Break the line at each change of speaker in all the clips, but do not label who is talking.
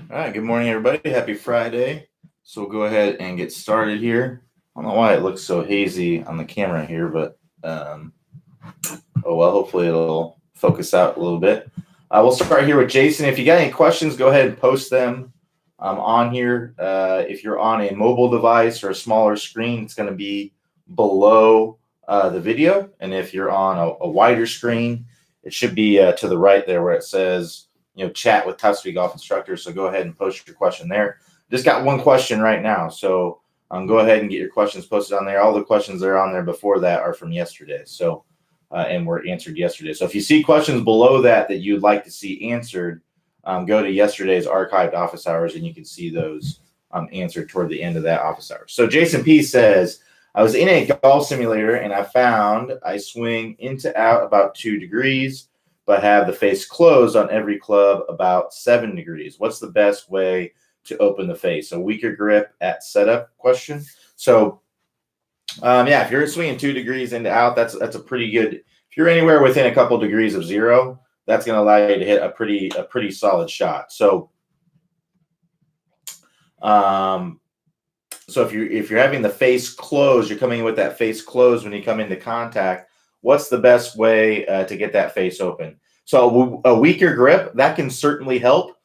All right, good morning, everybody. Happy Friday. So we'll go ahead and get started here. I don't know why it looks so hazy on the camera here, but oh well, hopefully it'll focus out a little bit. We'll start here with Jason. If you got any questions, go ahead and post them on here. If you're on a mobile device or a smaller screen, it's going to be below the video. And if you're on a wider screen, it should be to the right there where it says chat with Custody Golf Instructor. So go ahead and post your question there. Just got one question right now. So go ahead and get your questions posted on there. All the questions that are on there before that are from yesterday. So, and were answered yesterday. So if you see questions below that you'd like to see answered, go to yesterday's archived office hours and you can see those answered toward the end of that office hour. So Jason P says, I was in a golf simulator and I found I swing in to out about 2 degrees, but have the face closed on every club about 7 degrees. What's the best way to open the face? A weaker grip at setup question. So, if you're swinging 2 degrees into out, that's a pretty good. If you're anywhere within a couple degrees of zero, that's going to allow you to hit a pretty solid shot. So, so if you're having the face closed, you're coming in with that face closed when you come into contact. What's the best way to get that face open? So a weaker grip, that can certainly help.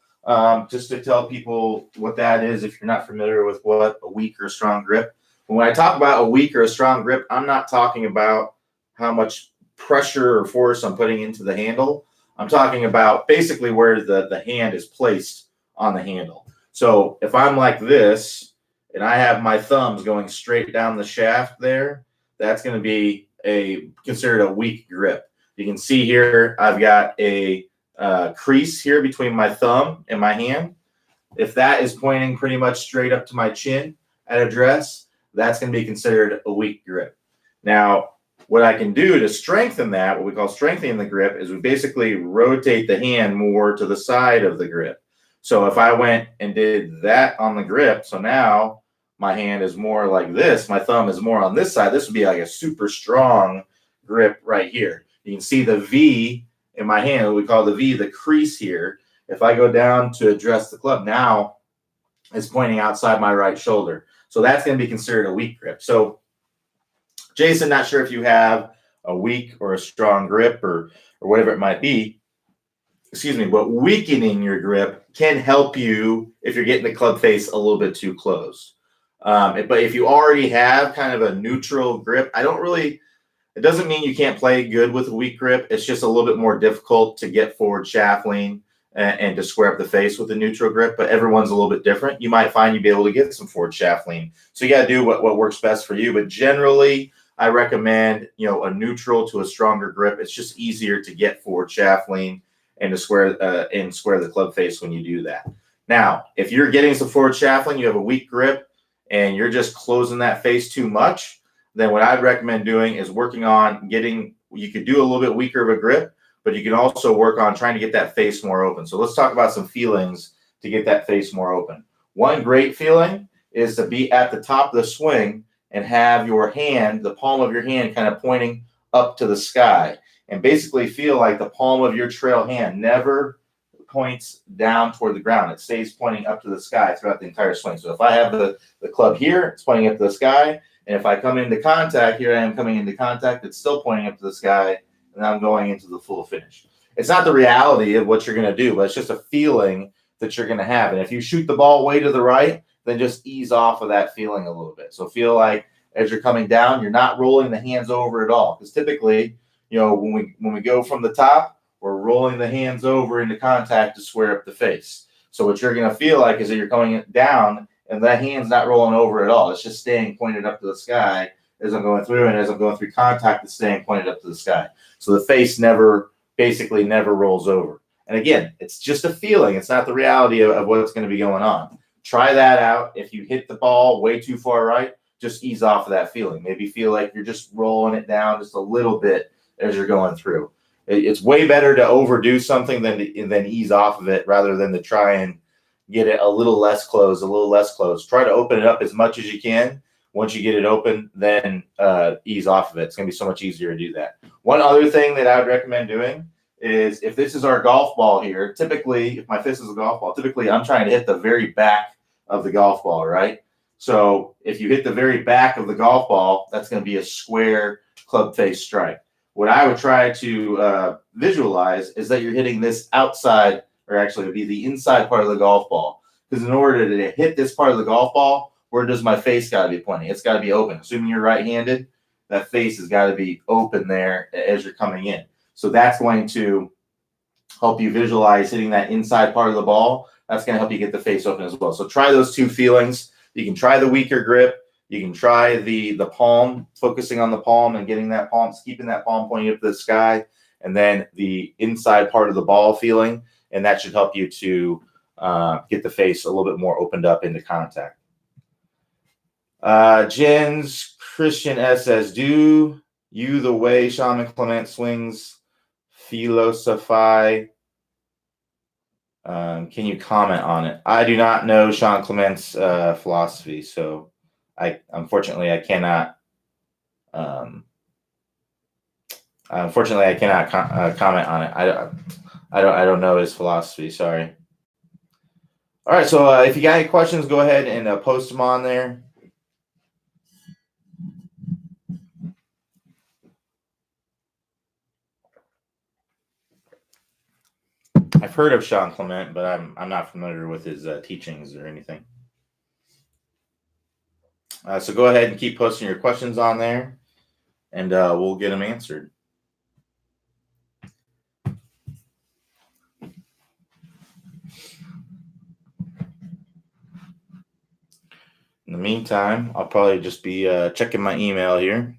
Just to tell people what that is, if you're not familiar with what a weak or strong grip. When I talk about a weak or a strong grip, I'm not talking about how much pressure or force I'm putting into the handle. I'm talking about basically where the hand is placed on the handle. So if I'm like this and I have my thumbs going straight down the shaft there, that's going to be considered a weak grip. You can see here I've got a crease here between my thumb and my hand. If that is pointing pretty much straight up to my chin at address, that's going to be considered a weak grip. Now, what I can do to strengthen that, what we call strengthening the grip, is we basically rotate the hand more to the side of the grip. So if I went and did that on the grip, so now my hand is more like this, my thumb is more on this side, this would be like a super strong grip right here. You can see the V in my hand, what we call the V, the crease here. If I go down to address the club, now it's pointing outside my right shoulder. So that's going to be considered a weak grip. So, Jason, not sure if you have a weak or a strong grip or whatever it might be. Excuse me, but weakening your grip can help you if you're getting the club face a little bit too close. But if you already have kind of a neutral grip, it doesn't mean you can't play good with a weak grip. It's just a little bit more difficult to get forward shaft lean and to square up the face with a neutral grip, but everyone's a little bit different. You might find you'll be able to get some forward shaft lean. So you got to do what works best for you. But generally, I recommend, a neutral to a stronger grip. It's just easier to get forward shaft lean and to square the club face when you do that. Now, if you're getting some forward shaft lean, you have a weak grip, and you're just closing that face too much, then what I'd recommend doing is working on you could do a little bit weaker of a grip, but you can also work on trying to get that face more open. So let's talk about some feelings to get that face more open. One great feeling is to be at the top of the swing and have your hand, the palm of your hand, kind of pointing up to the sky, and basically feel like the palm of your trail hand never points down toward the ground. It stays pointing up to the sky throughout the entire swing. So if I have the club here, it's pointing up to the sky. And if I come into contact, here I am coming into contact, it's still pointing up to the sky, and I'm going into the full finish. It's not the reality of what you're going to do, but it's just a feeling that you're going to have. And if you shoot the ball way to the right, then just ease off of that feeling a little bit. So feel like as you're coming down, you're not rolling the hands over at all. Because typically, when we go from the top, we're rolling the hands over into contact to square up the face. So what you're going to feel like is that you're coming down and that hand's not rolling over at all. It's just staying pointed up to the sky as I'm going through, and as I'm going through contact, it's staying pointed up to the sky. So the face basically never rolls over. And again, it's just a feeling. It's not the reality of what's going to be going on. Try that out. If you hit the ball way too far right, just ease off of that feeling. Maybe feel like you're just rolling it down just a little bit as you're going through. It's way better to overdo something than ease off of it rather than to try and get it a little less closed. Try to open it up as much as you can. Once you get it open, then ease off of it. It's going to be so much easier to do that. One other thing that I would recommend doing is if this is our golf ball here, typically, if my fist is a golf ball, typically I'm trying to hit the very back of the golf ball, right? So if you hit the very back of the golf ball, that's going to be a square club face strike. What I would try to visualize is that you're hitting this outside, or actually it would be the inside part of the golf ball. Because in order to hit this part of the golf ball, where does my face got to be pointing? It's got to be open. Assuming you're right-handed, that face has got to be open there as you're coming in. So that's going to help you visualize hitting that inside part of the ball. That's going to help you get the face open as well. So try those two feelings. You can try the weaker grip. You can try the palm, focusing on the palm and getting that palm, keeping that palm pointing up to the sky, and then the inside part of the ball feeling, and that should help you to get the face a little bit more opened up into contact. Jens Christian S says, do you the way Shaman Clement swings philosophy? Can you comment on it? I do not know Sean Clement's philosophy, so unfortunately I cannot. Comment on it. I don't know his philosophy. Sorry. All right, so if you got any questions, go ahead and post them on there. I've heard of Sean Clement, but I'm not familiar with his teachings or anything. So go ahead and keep posting your questions on there, and we'll get them answered. In the meantime, I'll probably just be checking my email here.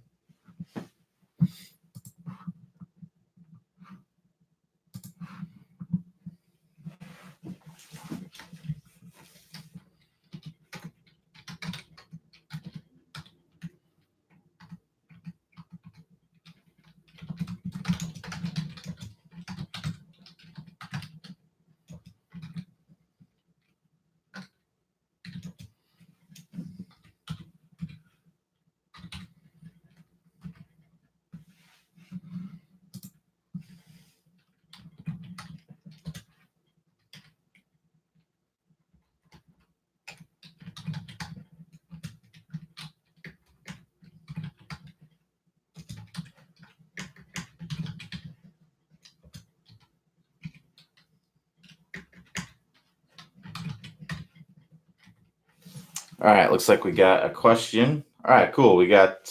All right, looks like we got a question. All right, cool. We got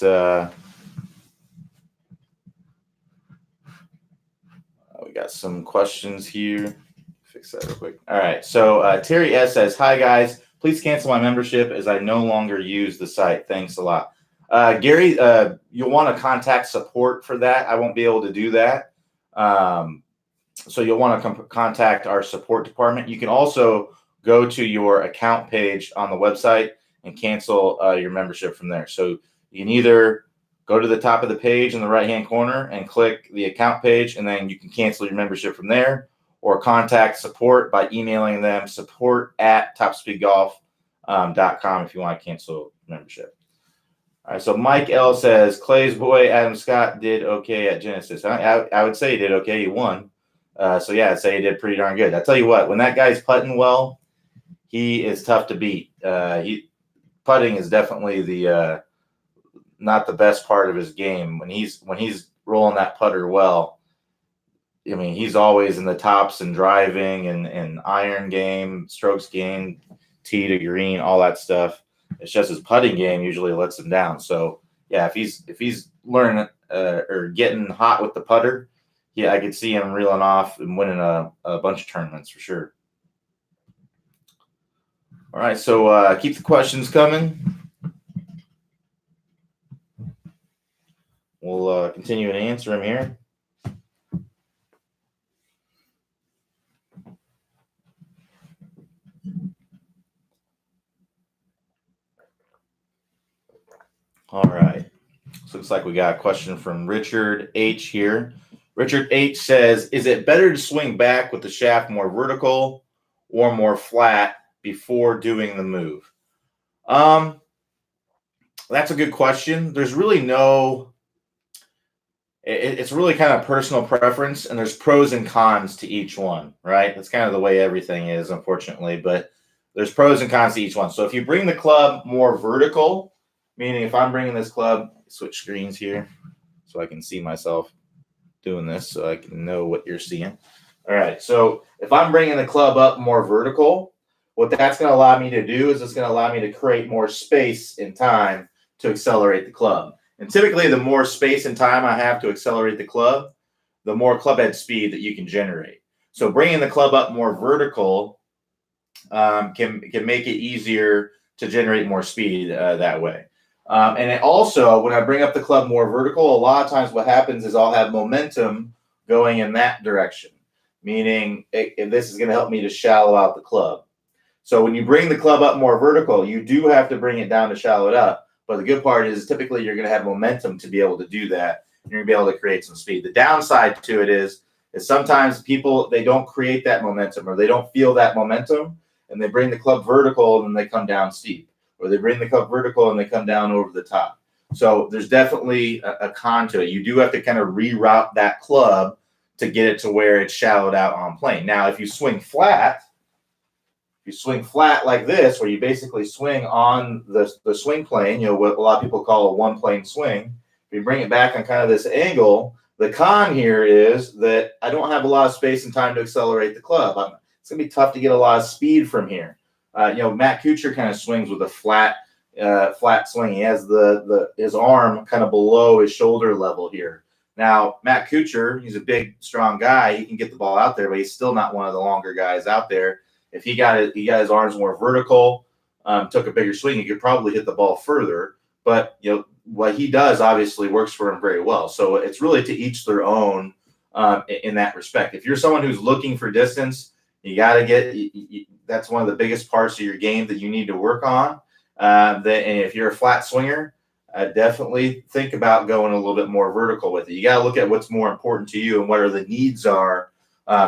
some questions here. Fix that real quick. All right, so Terry S says, "Hi guys, please cancel my membership as I no longer use the site. Thanks a lot." Gary, you'll want to contact support for that. I won't be able to do that. So you'll want to contact our support department. You can also go to your account page on the website and cancel your membership from there. So you can either go to the top of the page in the right-hand corner and click the account page, and then you can cancel your membership from there, or contact support by emailing them support@topspeedgolf.com if you want to cancel membership. All right, so Mike L says, Clay's boy Adam Scott did okay at Genesis. I would say he did okay. He won. So yeah, I'd say he did pretty darn good. I tell you what, when that guy's putting well, he is tough to beat. Putting is definitely the not the best part of his game. When he's rolling that putter well, I mean, he's always in the tops and driving and iron game, strokes game, tee to green, all that stuff. It's just his putting game usually lets him down. So yeah, if he's learning or getting hot with the putter, yeah, I could see him reeling off and winning a bunch of tournaments for sure. All right, so keep the questions coming. We'll continue to answer them here. All right. So looks like we got a question from Richard H here. Richard H says, is it better to swing back with the shaft more vertical or more flat before doing the move? That's a good question. There's really no it's really kind of personal preference, and there's pros and cons to each one, right? That's kind of the way everything is, unfortunately, but there's pros and cons to each one. So if you bring the club more vertical, meaning if I'm bringing this club, switch screens here so I can see myself doing this so I can know what you're seeing. All right. So if I'm bringing the club up more vertical, what that's going to allow me to do is it's going to allow me to create more space and time to accelerate the club. And typically, the more space and time I have to accelerate the club, the more club head speed that you can generate. So bringing the club up more vertical can make it easier to generate more speed that way. And it also, when I bring up the club more vertical, a lot of times what happens is I'll have momentum going in that direction, meaning this is going to help me to shallow out the club. So when you bring the club up more vertical, you do have to bring it down to shallow it up. But the good part is typically you're going to have momentum to be able to do that. And you're going to be able to create some speed. The downside to it is sometimes people, they don't create that momentum or they don't feel that momentum and they bring the club vertical and then they come down steep. Or they bring the club vertical and they come down over the top. So there's definitely a con to it. You do have to kind of reroute that club to get it to where it's shallowed out on plane. Now, if you swing flat, like this, where you basically swing on the swing plane, what a lot of people call a one plane swing, if you bring it back on kind of this angle, the con here is that I don't have a lot of space and time to accelerate the club. It's going to be tough to get a lot of speed from here. Matt Kuchar kind of swings with a flat swing. He has his arm kind of below his shoulder level here. Now, Matt Kuchar, he's a big, strong guy. He can get the ball out there, but he's still not one of the longer guys out there. If he got his arms more vertical, took a bigger swing, he could probably hit the ball further. But what he does obviously works for him very well. So it's really to each their own in that respect. If you're someone who's looking for distance, you got to that's one of the biggest parts of your game that you need to work on. And if you're a flat swinger, definitely think about going a little bit more vertical with it. You got to look at what's more important to you and what are the needs are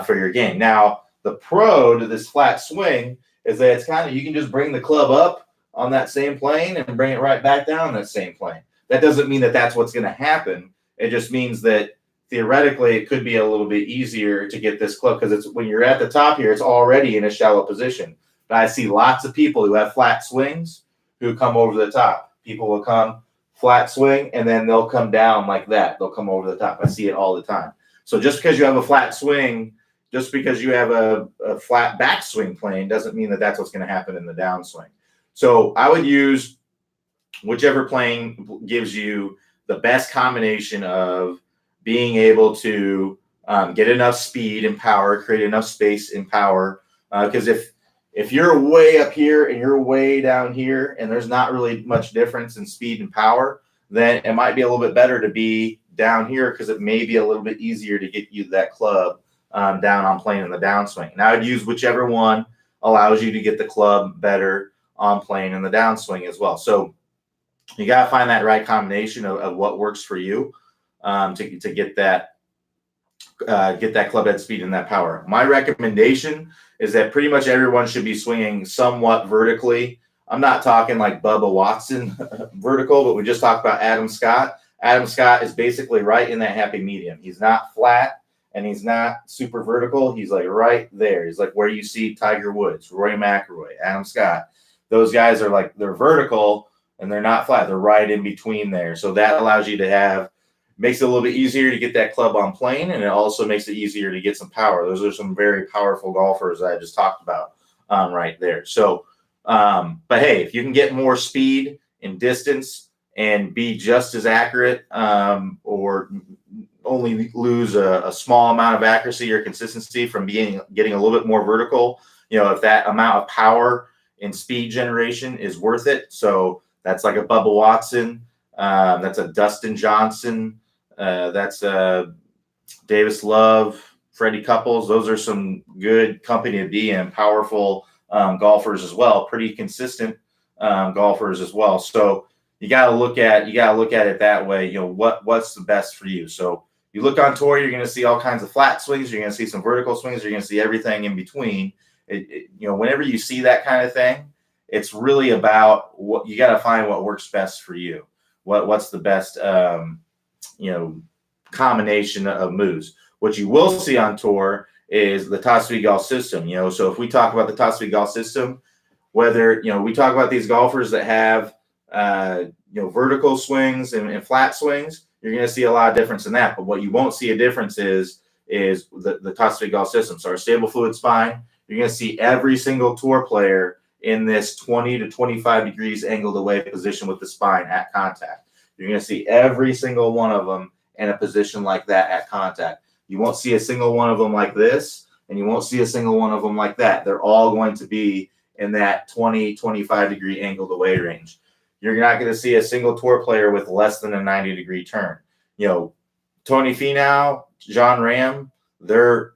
for your game. Now, the pro to this flat swing is that it's kind of, you can just bring the club up on that same plane and bring it right back down that same plane. That doesn't mean that that's what's going to happen. It just means that theoretically it could be a little bit easier to get this club because it's when you're at the top here, it's already in a shallow position. But I see lots of people who have flat swings who come over the top. People will come flat swing and then they'll come down like that. They'll come over the top. I see it all the time. So just because you have a flat swing, just because you have a flat backswing plane doesn't mean that that's what's going to happen in the downswing. So I would use whichever plane gives you the best combination of being able to get enough speed and power, create enough space and power. Because if you're way up here and you're way down here and there's not really much difference in speed and power, then it might be a little bit better to be down here because it may be a little bit easier to get you that club down on plane in the downswing. And I would use whichever one allows you to get the club better on plane in the downswing as well. So you got to find that right combination of what works for you to get that club head speed and that power. My recommendation is that pretty much everyone should be swinging somewhat vertically. I'm not talking like Bubba Watson vertical, but we just talked about Adam Scott. Adam Scott is basically right in that happy medium. He's not flat and he's not super vertical. He's like right there. He's like where you see Tiger Woods, Rory McIlroy, Adam Scott. Those guys are like, they're vertical and they're not flat. They're right in between there. So that allows you to makes it a little bit easier to get that club on plane, and it also makes it easier to get some power. Those are some very powerful golfers that I just talked about right there. So, but hey, if you can get more speed and distance and be just as accurate or only lose a small amount of accuracy or consistency from getting a little bit more vertical, if that amount of power and speed generation is worth it. So that's like a Bubba Watson. That's a Dustin Johnson. That's Davis Love, Freddie Couples. Those are some good company to be in, powerful golfers as well, pretty consistent golfers as well. So you got to look at it that way. What's the best for you? So you look on tour, you're going to see all kinds of flat swings. You're going to see some vertical swings. You're going to see everything in between. Whenever you see that kind of thing, it's really about what you got to find what works best for you. What's the best, combination of moves. What you will see on tour is the Top Speed Golf system. So if we talk about the Top Speed Golf system, whether we talk about these golfers that have vertical swings and flat swings, you're going to see a lot of difference in that. But what you won't see a difference is the Top Speed Golf system. So our stable fluid spine, you're going to see every single tour player in this 20 to 25 degrees angled away position with the spine at contact. You're going to see every single one of them in a position like that at contact. You won't see a single one of them like this, and you won't see a single one of them like that. They're all going to be in that 20, 25 degree angled away range. You're not going to see a single tour player with less than a 90 degree turn. Tony Finau, John Ram, they're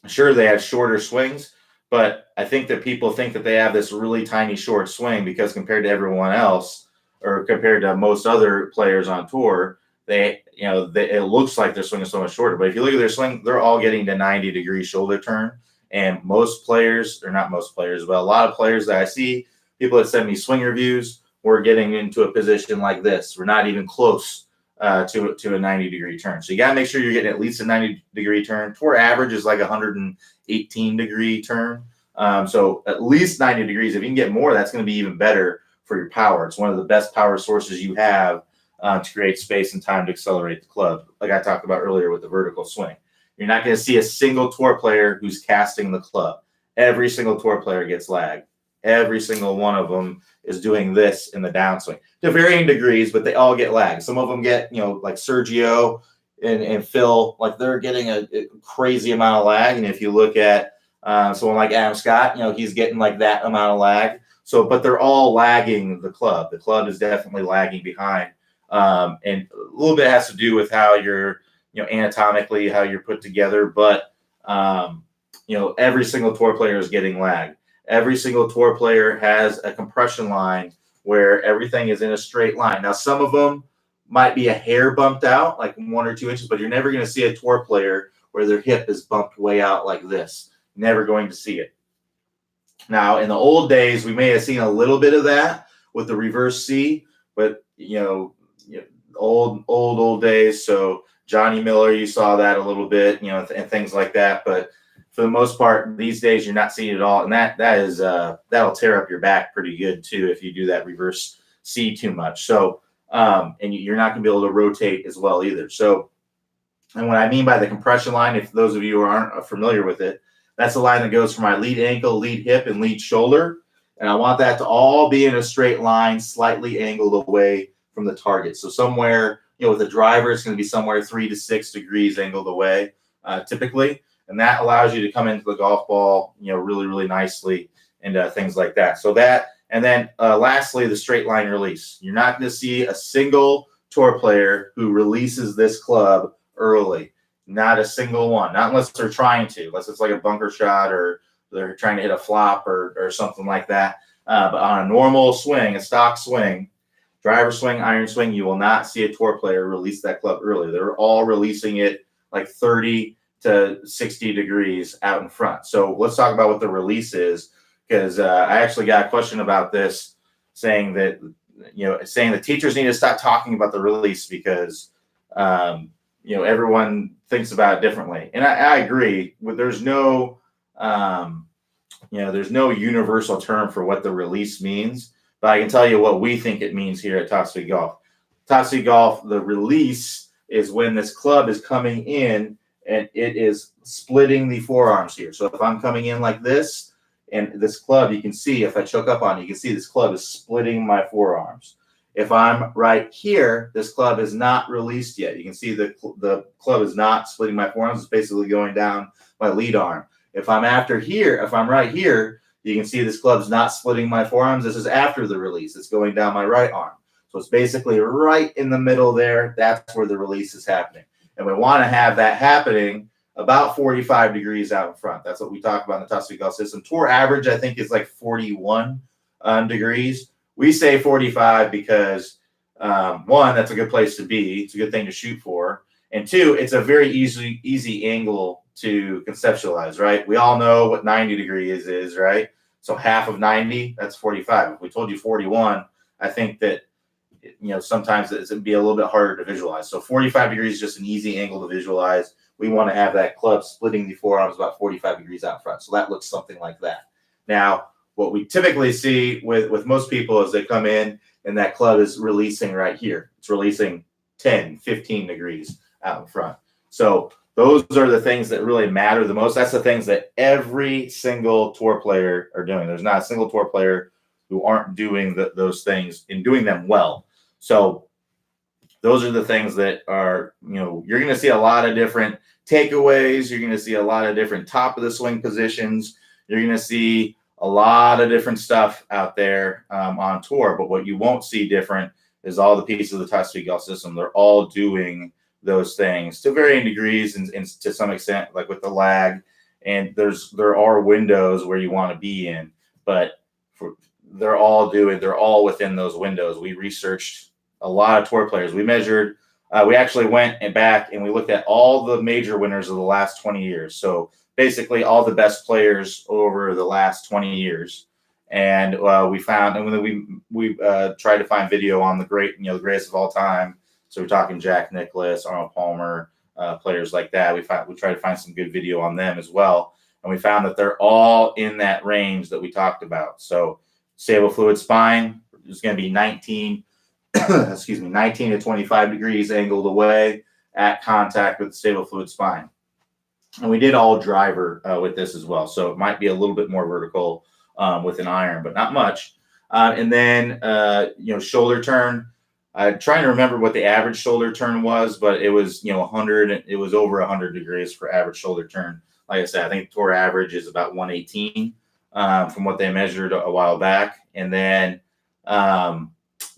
sure they have shorter swings, but I think that people think that they have this really tiny short swing because compared to everyone else, or compared to most other players on tour, it looks like their swing is so much shorter. But if you look at their swing, they're all getting to 90 degree shoulder turn. And most players, or not most players, but a lot of players that I see, people that send me swing reviews, we're getting into a position like this. We're not even close to a 90 degree turn. So you got to make sure you're getting at least a 90 degree turn. Tour average is like 118 degree turn. So at least 90 degrees. If you can get more, that's going to be even better for your power. It's one of the best power sources you have to create space and time to accelerate the club, like I talked about earlier with the vertical swing. You're not going to see a single tour player who's casting the club. Every single tour player gets lag. Every single one of them is doing this in the downswing to varying degrees, but they all get lag. Some of them get, like Sergio and Phil, like they're getting a crazy amount of lag. And if you look at someone like Adam Scott, he's getting like that amount of lag. So, but they're all lagging the club. The club is definitely lagging behind. And a little bit has to do with how you're, anatomically, how you're put together. But, every single tour player is getting lag. Every single tour player has a compression line where everything is in a straight line. Now, some of them might be a hair bumped out, like 1 or 2 inches, but you're never going to see a tour player where their hip is bumped way out like this. Never going to see it. Now, in the old days, we may have seen a little bit of that with the reverse C, but, old days. So Johnny Miller, you saw that a little bit, and things like that. But for the most part, these days you're not seeing it all, and that'll tear up your back pretty good too if you do that reverse C too much. So, and you're not going to be able to rotate as well either. So, and what I mean by the compression line, if those of you who aren't familiar with it, that's the line that goes from my lead ankle, lead hip, and lead shoulder, and I want that to all be in a straight line, slightly angled away from the target. So somewhere, with the driver, it's going to be somewhere 3 to 6 degrees angled away, typically. And that allows you to come into the golf ball, really, really nicely and things like that. So that, and then lastly, the straight line release. You're not going to see a single tour player who releases this club early. Not a single one. Not unless they're trying to, unless it's like a bunker shot or they're trying to hit a flop or something like that. But on a normal swing, a stock swing, driver swing, iron swing, you will not see a tour player release that club early. They're all releasing it like 30 to 60 degrees out in front. So let's talk about what the release is, because I actually got a question about this saying that teachers need to stop talking about the release because, everyone thinks about it differently. And I agree. There's no universal term for what the release means, but I can tell you what we think it means here at Top Speed Golf. Top Speed Golf, the release is when this club is coming in and it is splitting the forearms here. So if I'm coming in like this, and this club, you can see, if I choke up on it, you can see this club is splitting my forearms. If I'm right here, this club is not released yet. You can see the club is not splitting my forearms. It's basically going down my lead arm. If I'm right here, you can see this club's not splitting my forearms. This is after the release. It's going down my right arm. So it's basically right in the middle there. That's where the release is happening. And we want to have that happening about 45 degrees out in front. That's what we talk about in the Top Speed Golf system. Tour average, I think, is like 41 degrees. We say 45 because, one, that's a good place to be. It's a good thing to shoot for. And two, it's a very easy angle to conceptualize, right? We all know what 90 degrees is, right? So half of 90, that's 45. If we told you 41, I think that sometimes it'd be a little bit harder to visualize. So 45 degrees is just an easy angle to visualize. We want to have that club splitting the forearms about 45 degrees out front. So that looks something like that. Now, what we typically see with most people is they come in and that club is releasing right here. It's releasing 10, 15 degrees out in front. So those are the things that really matter the most. That's the things that every single tour player are doing. There's not a single tour player who aren't doing those things and doing them well. So those are the things that are, you're going to see a lot of different takeaways. You're going to see a lot of different top of the swing positions. You're going to see a lot of different stuff out there on tour. But what you won't see different is all the pieces of the touch speed golf system. They're all doing those things to varying degrees and to some extent, like with the lag. And there are windows where you want to be in, but they're all within those windows. We researched a lot of tour players. We measured, we actually went back and we looked at all the major winners of the last 20 years. So basically all the best players over the last 20 years. And we found, and we tried to find video on the greatest of all time. So we're talking Jack Nicklaus, Arnold Palmer, players like that. We tried to find some good video on them as well. And we found that they're all in that range that we talked about. So stable fluid spine is going to be 19 to 25 degrees angled away at contact with the stable fluid spine. And we did all driver with this as well. So it might be a little bit more vertical with an iron, but not much. And then, shoulder turn. I'm trying to remember what the average shoulder turn was, but it was, 100. It was over 100 degrees for average shoulder turn. Like I said, I think the tour average is about 118 from what they measured a while back. And then,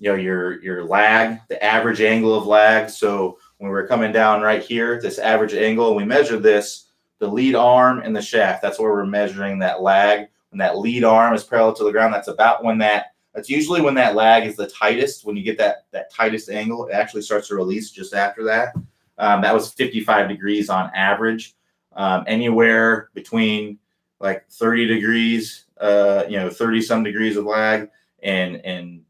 your lag, the average angle of lag. So when we're coming down right here, this average angle, we measured this, the lead arm and the shaft. That's where we're measuring that lag. When that lead arm is parallel to the ground, that's usually when that lag is the tightest. When you get that tightest angle, it actually starts to release just after that. That was 55 degrees on average. Anywhere between like 30 degrees, 30 some degrees of lag and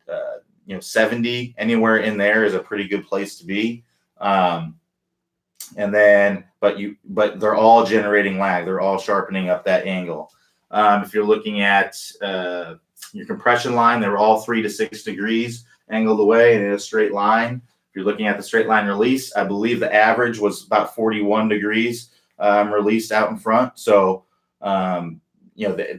70, anywhere in there is a pretty good place to be. And then, but they're all generating lag. They're all sharpening up that angle. If you're looking at your compression line, they were all 3 to 6 degrees angled away and in a straight line. If you're looking at the straight line release, I believe the average was about 41 degrees released out in front. So, the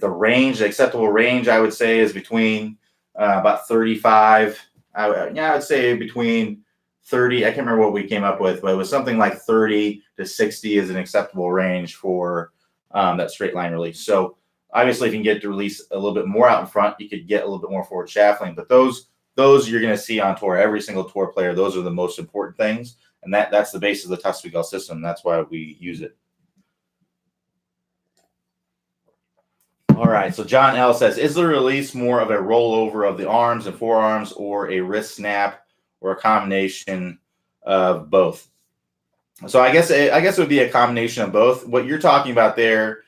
range, the acceptable range, I would say is between about 35. I would say between 30. I can't remember what we came up with, but it was something like 30 to 60 is an acceptable range for that straight line release. So obviously, if you can get to release a little bit more out in front, you could get a little bit more forward shaft length. But those you're going to see on tour. Every single tour player, those are the most important things, and that's the base of the Tough Speed Golf system. That's why we use it. All right, so John L says, is the release more of a rollover of the arms and forearms or a wrist snap or a combination of both? So I guess it would be a combination of both. What you're talking about there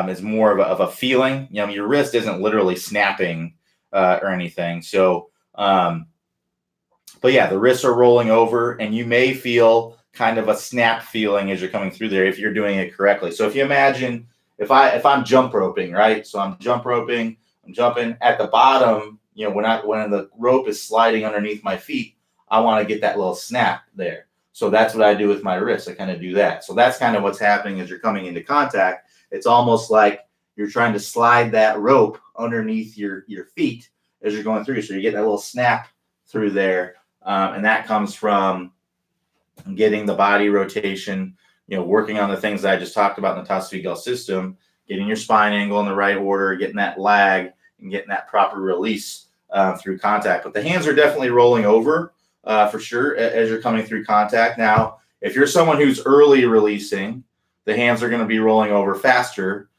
is more of a feeling. Your wrist isn't literally snapping or anything. So, but yeah, the wrists are rolling over and you may feel kind of a snap feeling as you're coming through there if you're doing it correctly. So if you imagine, if I'm jump roping, right? So I'm jump roping, I'm jumping at the bottom, when the rope is sliding underneath my feet, I want to get that little snap there. So that's what I do with my wrist. I kind of do that. So that's kind of what's happening as you're coming into contact. It's almost like you're trying to slide that rope underneath your feet as you're going through. So you get that little snap through there. And that comes from getting the body rotation, working on the things that I just talked about in the Tough Speed Golf system, getting your spine angle in the right order, getting that lag, and getting that proper release through contact. But the hands are definitely rolling over for sure as you're coming through contact. Now, if you're someone who's early releasing, the hands are going to be rolling over faster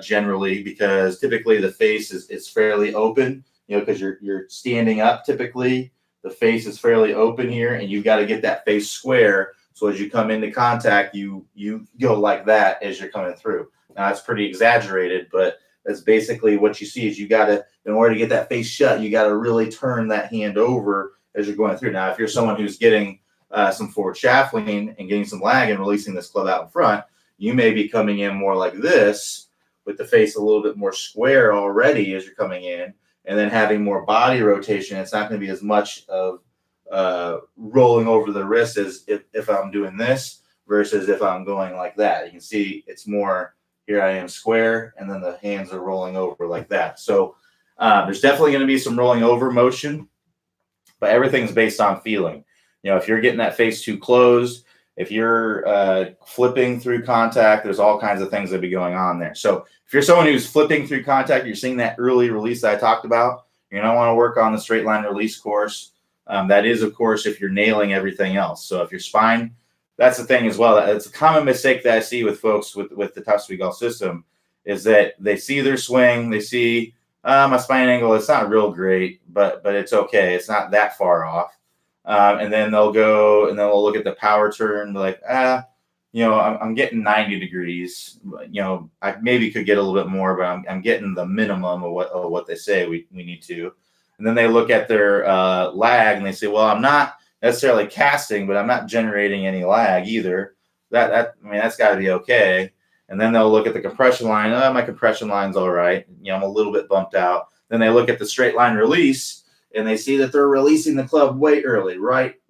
generally, because typically the face is fairly open, because you're standing up typically. The face is fairly open here, and you've got to get that face square. So as you come into contact, you go like that as you're coming through. Now, that's pretty exaggerated, but That's basically what you see is you got to, in order to get that face shut, you got to really turn that hand over as you're going through. Now, if you're someone who's getting some forward shaft lean and getting some lag and releasing this club out in front, you may be coming in more like this with the face a little bit more square already as you're coming in, and then having more body rotation. It's not going to be as much of rolling over the wrist as if I'm doing this versus if I'm going like that. You can see it's more, here I am square, and then the hands are rolling over like that. So there's definitely going to be some rolling over motion, but everything's based on feeling. If you're getting that face too closed, if you're flipping through contact, there's all kinds of things that be going on there. So if you're someone who's flipping through contact, you're seeing that early release that I talked about, you're going to want to work on the straight line release course. That is, of course, if you're nailing everything else. So if your spine, that's the thing as well. It's a common mistake that I see with folks with the Tough Sweet Golf system is that they see their swing, they see my spine angle, it's not real great, but it's okay. It's not that far off. And then they'll go and then they'll look at the power turn, like, I'm getting 90 degrees. I maybe could get a little bit more, but I'm getting the minimum of what they say we need to. And then they look at their lag and they say, well, I'm not necessarily casting, but I'm not generating any lag either. That's got to be okay. And then they'll look at the compression line. Oh, my compression line's all right. I'm a little bit bumped out. Then they look at the straight line release and they see that they're releasing the club way early,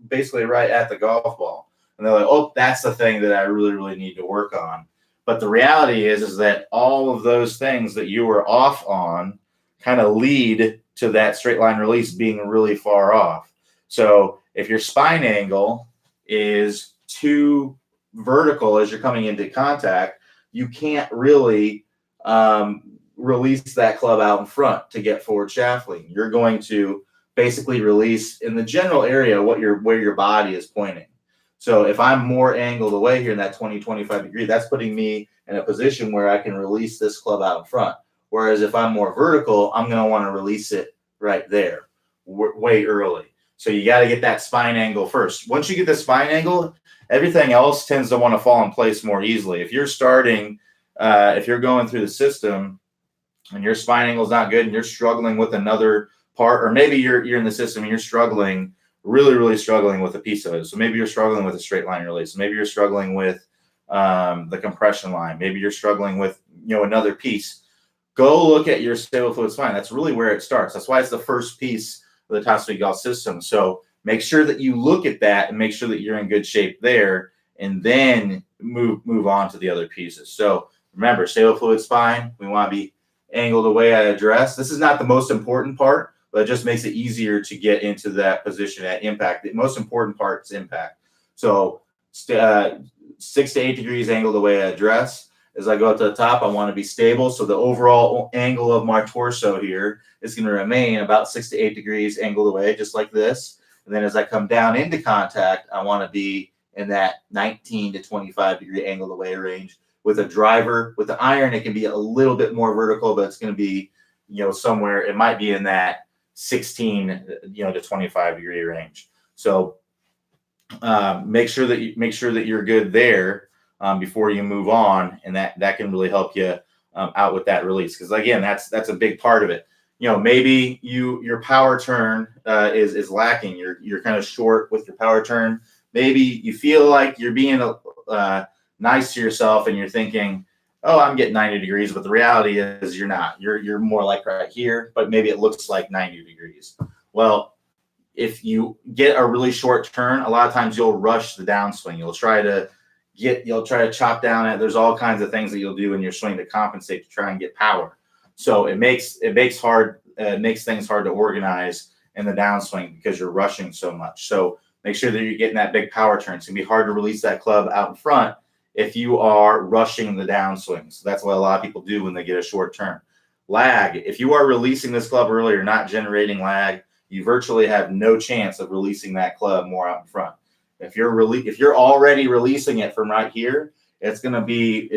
basically right at the golf ball. And they're like, oh, that's the thing that I really, really need to work on. But the reality is that all of those things that you were off on kind of lead to that straight line release being really far off. So if your spine angle is too vertical as you're coming into contact, you can't really release that club out in front to get forward shaft lean. You're going to basically release in the general area where your body is pointing. So if I'm more angled away here in that 20-25 degree, that's putting me in a position where I can release this club out in front. Whereas if I'm more vertical, I'm going to want to release it right there way early. So you got to get that spine angle first. Once you get the spine angle, everything else tends to want to fall in place more easily. If you're starting, if you're going through the system and your spine angle is not good and you're struggling with another part, or maybe you're in the system and you're struggling, really, really struggling with a piece of it. So maybe you're struggling with a straight line release. Maybe you're struggling with the compression line. Maybe you're struggling with, another piece. Go look at your stable fluid spine. That's really where it starts. That's why it's the first piece of the Tough Sweet Golf system. So make sure that you look at that and make sure that you're in good shape there, and then move on to the other pieces. So remember, stable fluid spine, we want to be angled away at address. This is not the most important part, but it just makes it easier to get into that position at impact. The most important part is impact. So 6 to 8 degrees angled away at address. As I go up to the top, I want to be stable. So the overall angle of my torso here is going to remain about 6 to 8 degrees angled away, just like this. And then as I come down into contact, I want to be in that 19 to 25 degree angled away range. With a driver, with the iron, it can be a little bit more vertical, but it's going to be, somewhere, it might be in that 16, to 25 degree range. So make sure that you're good there before you move on, and that can really help you out with that release. Because again, that's a big part of it. Maybe your power turn is lacking. You're kind of short with your power turn. Maybe you feel like you're being nice to yourself, and you're thinking, "Oh, I'm getting 90 degrees," but the reality is you're not. You're more like right here, but maybe it looks like 90 degrees. Well, if you get a really short turn, a lot of times you'll rush the downswing. You'll try to chop down it. There's all kinds of things that you'll do in your swing to compensate to try and get power. So it makes things hard to organize in the downswing because you're rushing so much. So make sure that you're getting that big power turn. It's gonna be hard to release that club out in front if you are rushing the downswing. So that's what a lot of people do when they get a short turn. Lag. If you are releasing this club early, you're not generating lag, you virtually have no chance of releasing that club more out in front. If you're already releasing it from right here, it's gonna be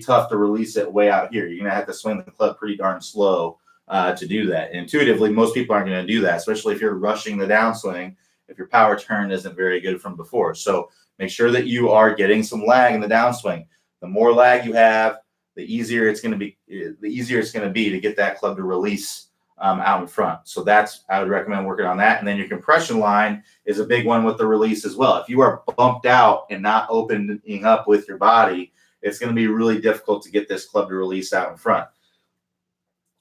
tough to release it way out here. You're gonna have to swing the club pretty darn slow to do that. And intuitively, most people aren't gonna do that, especially if you're rushing the downswing, if your power turn isn't very good from before. So make sure that you are getting some lag in the downswing. The more lag you have, the easier it's going to be to get that club to release out in front. So I would recommend working on that. And then your compression line is a big one with the release as well. If you are bumped out and not opening up with your body, it's going to be really difficult to get this club to release out in front.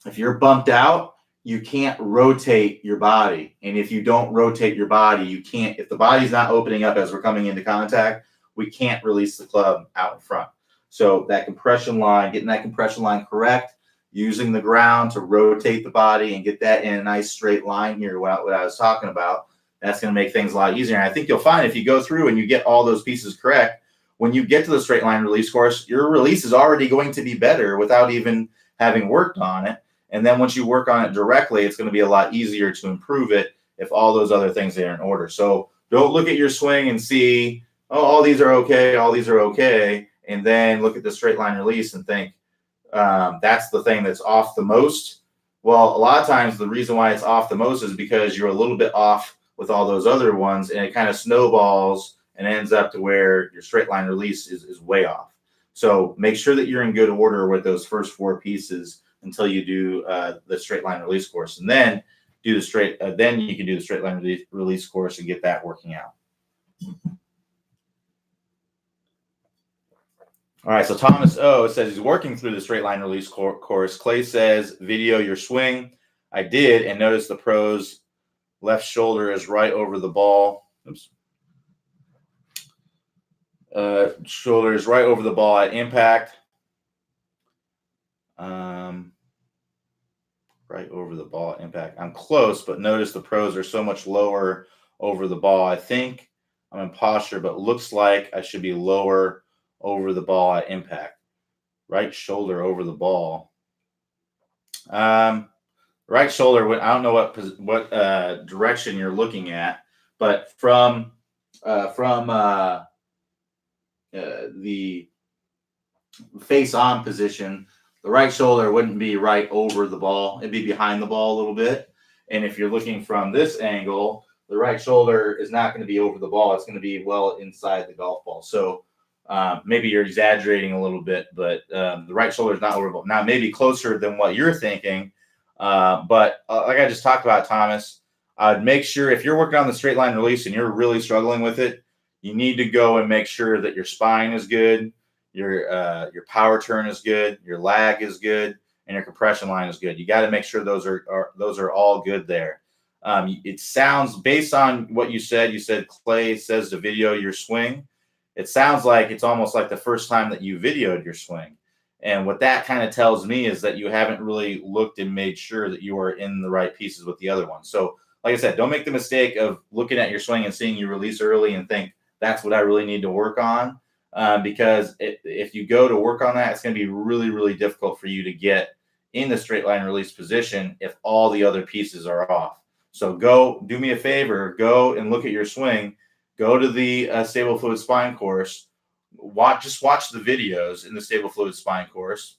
If you're bumped out, you can't rotate your body. And if you don't rotate your body, you can't, if the body's not opening up as we're coming into contact, we can't release the club out in front. So that compression line, getting that compression line correct, using the ground to rotate the body and get that in a nice straight line here, what I was talking about, that's going to make things a lot easier. And I think you'll find if you go through and you get all those pieces correct, when you get to the straight line release course, your release is already going to be better without even having worked on it. And then once you work on it directly, it's going to be a lot easier to improve it if all those other things are in order. So don't look at your swing and see, oh, all these are okay, all these are okay, and then look at the straight line release and think that's the thing that's off the most. Well, a lot of times the reason why it's off the most is because you're a little bit off with all those other ones, and it kind of snowballs and ends up to where your straight line release is way off. So make sure that you're in good order with those first 4 pieces until you do the straight line release course, and then do the then you can do the straight line release course and get that working out. All right, so Thomas O says he's working through the straight line release course. Clay says, video your swing. I did, and notice the pro's left shoulder is right over the ball. Oops. Shoulder is right over the ball at impact. Right over the ball at impact. I'm close, but notice the pros are so much lower over the ball. I think I'm in posture, but looks like I should be lower over the ball at impact. Right shoulder over the ball. Right shoulder, I don't know what direction you're looking at, but from the face-on position, the right shoulder wouldn't be right over the ball. It'd be behind the ball a little bit. And if you're looking from this angle, the right shoulder is not going to be over the ball. It's going to be well inside the golf ball. So maybe you're exaggerating a little bit, but the right shoulder is not over the ball. Now, maybe closer than what you're thinking. But like I just talked about, Thomas, I'd make sure if you're working on the straight line release and you're really struggling with it, you need to go and make sure that your spine is good, your power turn is good, your lag is good, and your compression line is good. You got to make sure those are all good there. It sounds, based on what you said Clay says to video your swing. It sounds like it's almost like the first time that you videoed your swing. And what that kind of tells me is that you haven't really looked and made sure that you are in the right pieces with the other ones. So like I said, don't make the mistake of looking at your swing and seeing you release early and think that's what I really need to work on. Because if you go to work on that, it's going to be really, really difficult for you to get in the straight line release position if all the other pieces are off. So do me a favor, go and look at your swing, go to the Stable Fluid Spine course, just watch the videos in the Stable Fluid Spine course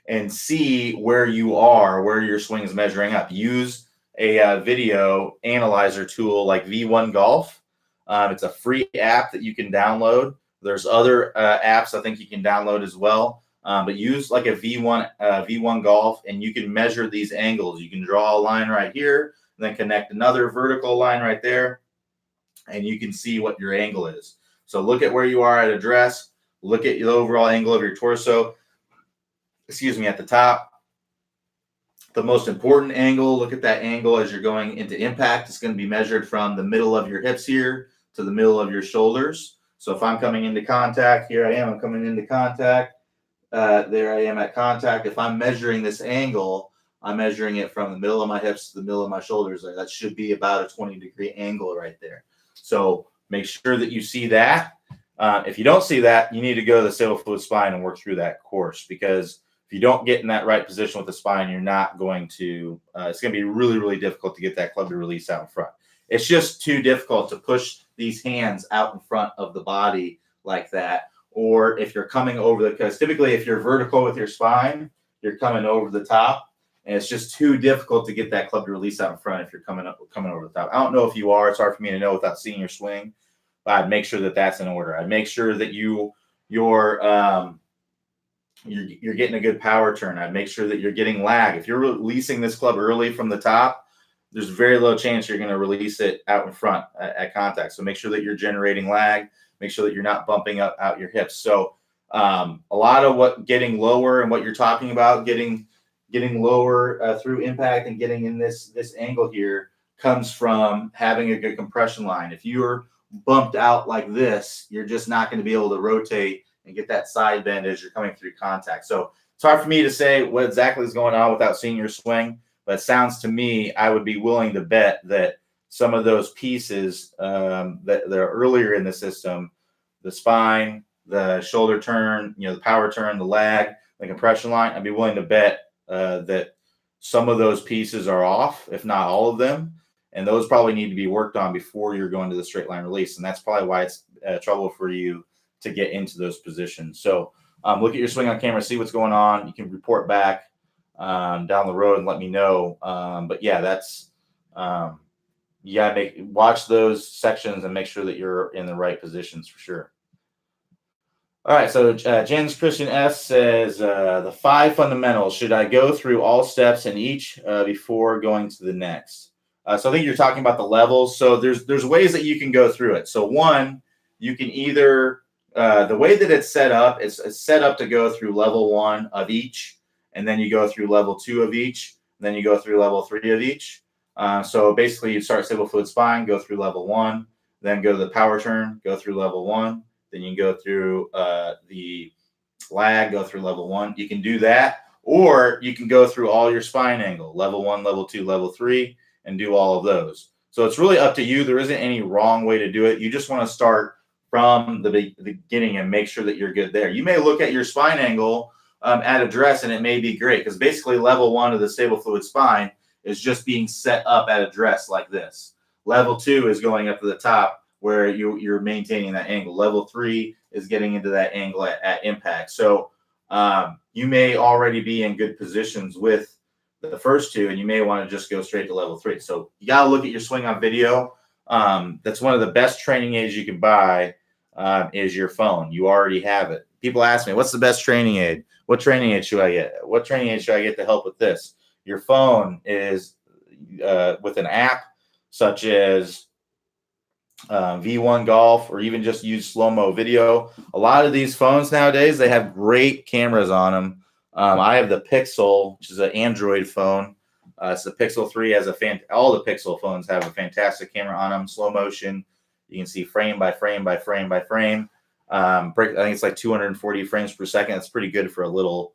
and see where you are, where your swing is measuring up. Use a video analyzer tool like V1 Golf. It's a free app that you can download. There's other apps I think you can download as well. But use like a V1 Golf, and you can measure these angles. You can draw a line right here, and then connect another vertical line right there, and you can see what your angle is. So look at where you are at address. Look at the overall angle of your torso. At the top. The most important angle, look at that angle as you're going into impact. It's going to be measured from the middle of your hips here to the middle of your shoulders. So if I'm coming into contact, here I am, I'm coming into contact. There I am at contact. If I'm measuring this angle, I'm measuring it from the middle of my hips to the middle of my shoulders. That should be about a 20-degree angle right there. So make sure that you see that. If you don't see that, you need to go to the Stable Fluid Spine and work through that course, because if you don't get in that right position with the spine, you're not going to, it's going to be really, really difficult to get that club to release out in front. It's just too difficult to push these hands out in front of the body like that. Or if you're coming over because typically if you're vertical with your spine, you're coming over the top, and it's just too difficult to get that club to release out in front if you're coming over the top. I don't know if you are. It's hard for me to know without seeing your swing, but I'd make sure that that's in order. I'd make sure that your you're getting a good power turn. I'd make sure that you're getting lag. If you're releasing this club early from the top, there's very low chance you're going to release it out in front at contact. So make sure that you're generating lag. Make sure that you're not bumping up out your hips. So a lot of what getting lower and what you're talking about, getting lower through impact and getting in this angle here comes from having a good compression line. If you're bumped out like this, you're just not going to be able to rotate and get that side bend as you're coming through contact. So it's hard for me to say what exactly is going on without seeing your swing, but it sounds to me I would be willing to bet that some of those pieces that are earlier in the system, the spine, the shoulder turn, the power turn, the lag, the compression line, I'd be willing to bet that some of those pieces are off, if not all of them. And those probably need to be worked on before you're going to the straight line release. And that's probably why it's trouble for you to get into those positions. So look at your swing on camera, see what's going on. You can report back down the road and let me know. But yeah, that's you gotta watch those sections and make sure that you're in the right positions for sure. All right, so Jens Christian S says the 5 fundamentals. Should I go through all steps in each before going to the next? So I think you're talking about the levels. So there's ways that you can go through it. So one, you can either the way that it's set up, it's set up to go through level 1 of each, and then you go through level 2 of each, and then you go through level 3 of each. So basically, you start stable fluid spine, go through level 1, then go to the power turn, go through level 1. Then you can go through the lag, go through level 1. You can do that, or you can go through all your spine angle, level 1, level 2, level 3, and do all of those. So it's really up to you. There isn't any wrong way to do it. You just want to start from the beginning and make sure that you're good there. You may look at your spine angle at address, and it may be great because basically level 1 of the stable fluid spine is just being set up at address like this. Level 2 is going up to the top where you're maintaining that angle. Level 3 is getting into that angle at impact. So you may already be in good positions with the first 2, and you may want to just go straight to level 3. So you got to look at your swing on video. That's one of the best training aids you can buy is your phone. You already have it. People ask me, what's the best training aid? What training aid should I get? What training aid should I get to help with this? Your phone is with an app such as V1 Golf, or even just use slow-mo video. A lot of these phones nowadays, they have great cameras on them. I have the Pixel, which is an Android phone. It's the Pixel 3 has all the Pixel phones have a fantastic camera on them, slow motion. You can see frame by frame by frame by frame. I think it's like 240 frames per second. That's pretty good for a little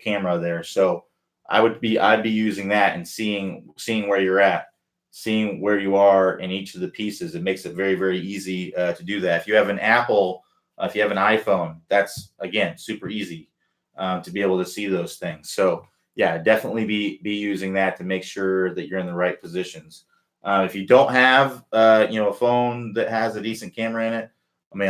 camera there. So I'd be using that and seeing where you're at, seeing where you are in each of the pieces. It makes it very, very easy to do that. If you have an Apple, if you have an iPhone, that's again super easy to be able to see those things. So yeah, definitely be using that to make sure that you're in the right positions. If you don't have a phone that has a decent camera in it, I mean,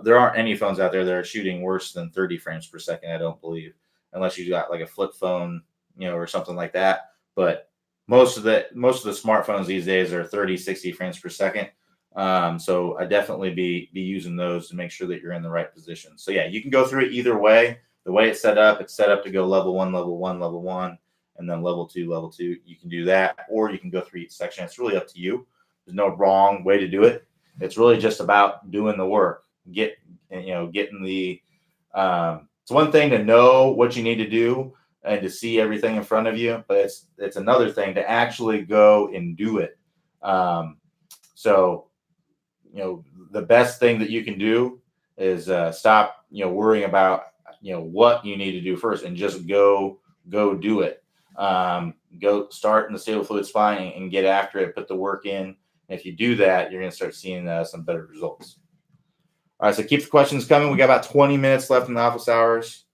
there aren't any phones out there that are shooting worse than 30 frames per second, I don't believe, unless you got like a flip phone, or something like that. But most of the smartphones these days are 30, 60 frames per second. So I definitely be using those to make sure that you're in the right position. So yeah, you can go through it either way. The way it's set up to go level 1, level 1, level 1, and then level 2, level 2. You can do that, or you can go through each section. It's really up to you. There's no wrong way to do it. It's really just about doing the work. Getting the. It's one thing to know what you need to do and to see everything in front of you, but it's another thing to actually go and do it. So, the best thing that you can do is stop, worrying about, what you need to do first, and just go do it. Go start in the stable fluid spine and get after it, put the work in. And if you do that, you're going to start seeing some better results. All right, so keep the questions coming. We got about 20 minutes left in the office hours.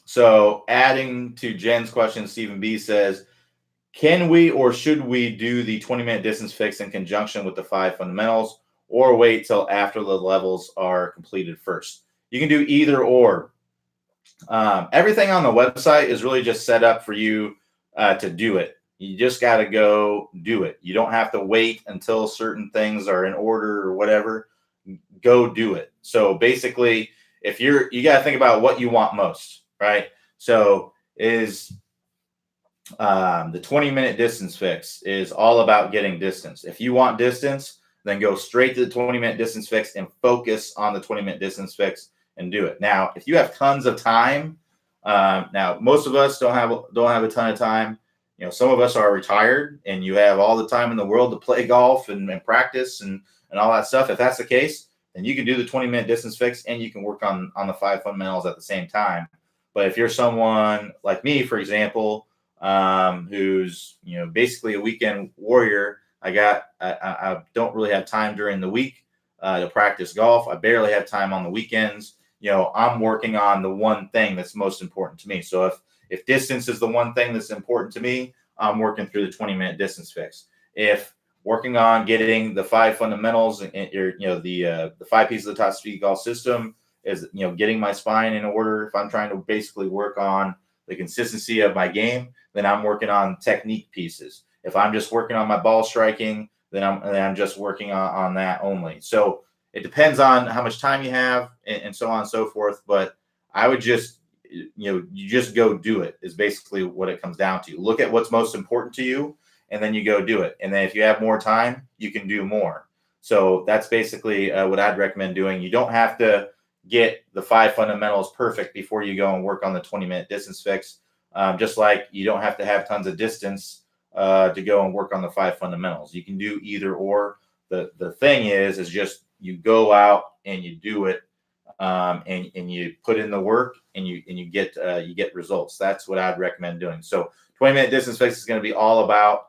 So adding to Jen's question, Stephen B says, can we or should we do the 20-minute distance fix in conjunction with the 5 fundamentals, or wait till after the levels are completed first? You can do either or. Everything on the website is really just set up for you to do it. You just got to go do it. You don't have to wait until certain things are in order or whatever. go do it. So basically, if you got to think about what you want most, right? So is the 20-minute distance fix is all about getting distance. If you want distance, then go straight to the 20-minute distance fix and focus on the 20-minute distance fix and do it. Now, if you have tons of time, now most of us don't have a ton of time. You know, some of us are retired and you have all the time in the world to play golf and practice and all that stuff. If that's the case, then you can do the 20-minute distance fix and you can work on the 5 fundamentals at the same time. But if you're someone like me, for example, who's, you know, basically a weekend warrior, I don't really have time during the week to practice golf. I barely have time on the weekends. You know, I'm working on the one thing that's most important to me. So if distance is the one thing that's important to me, I'm working through the 20-minute distance fix. If working on getting the 5 fundamentals and the 5 pieces of the Top Speed Golf system is, you know, getting my spine in order. If I'm trying to basically work on the consistency of my game, then I'm working on technique pieces. If I'm just working on my ball striking, then I'm just working on that only. So it depends on how much time you have and so on and so forth. But I would just, you just go do it is basically what it comes down to. Look at what's most important to you, and then you go do it. And then if you have more time, you can do more. So that's basically what I'd recommend doing. You don't have to get the 5 fundamentals perfect before you go and work on the 20-minute distance fix. Just like you don't have to have tons of distance to go and work on the 5 fundamentals. You can do either or. The thing is just you go out and you do it, and you put in the work and you get results. That's what I'd recommend doing. So 20-minute distance fix is going to be all about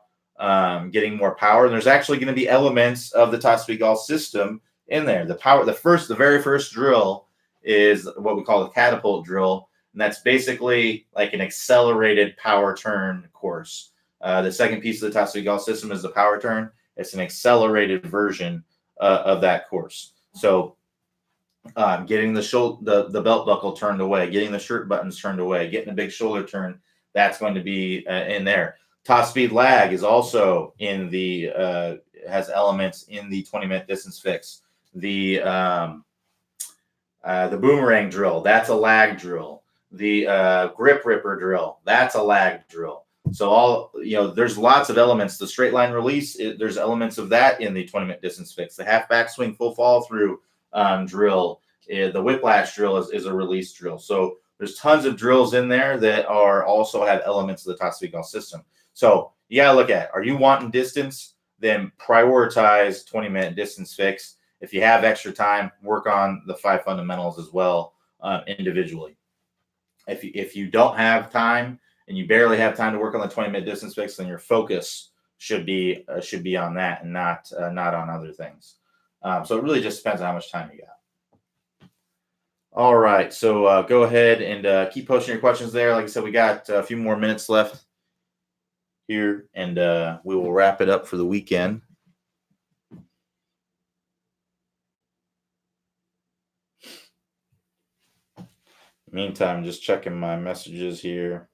getting more power. And there's actually going to be elements of the Top Speed Golf system in there. The very first drill is what we call the catapult drill. And that's basically like an accelerated power turn course. The second piece of the Top Speed Golf system is the power turn. It's an accelerated version of that course. So getting the belt buckle turned away, getting the shirt buttons turned away, getting a big shoulder turn, that's going to be in there. Top speed lag is also in the has elements in the 20-minute distance fix. The boomerang drill, that's a lag drill. The grip ripper drill, that's a lag drill. So there's lots of elements. The straight line release, there's elements of that in the 20-minute distance fix. The half backswing full follow through drill, the whiplash drill is a release drill. So there's tons of drills in there that also have elements of the Top Speed Golf system. So you gotta look at, are you wanting distance? Then prioritize 20-minute distance fix. If you have extra time, work on the 5 fundamentals as well individually. If you don't have time and you barely have time to work on the 20-minute distance fix, then your focus should be on that and not on other things. So it really just depends on how much time you got. All right, so go ahead and keep posting your questions there. Like I said, we got a few more minutes left here, and we will wrap it up for the weekend. Meantime, just checking my messages here.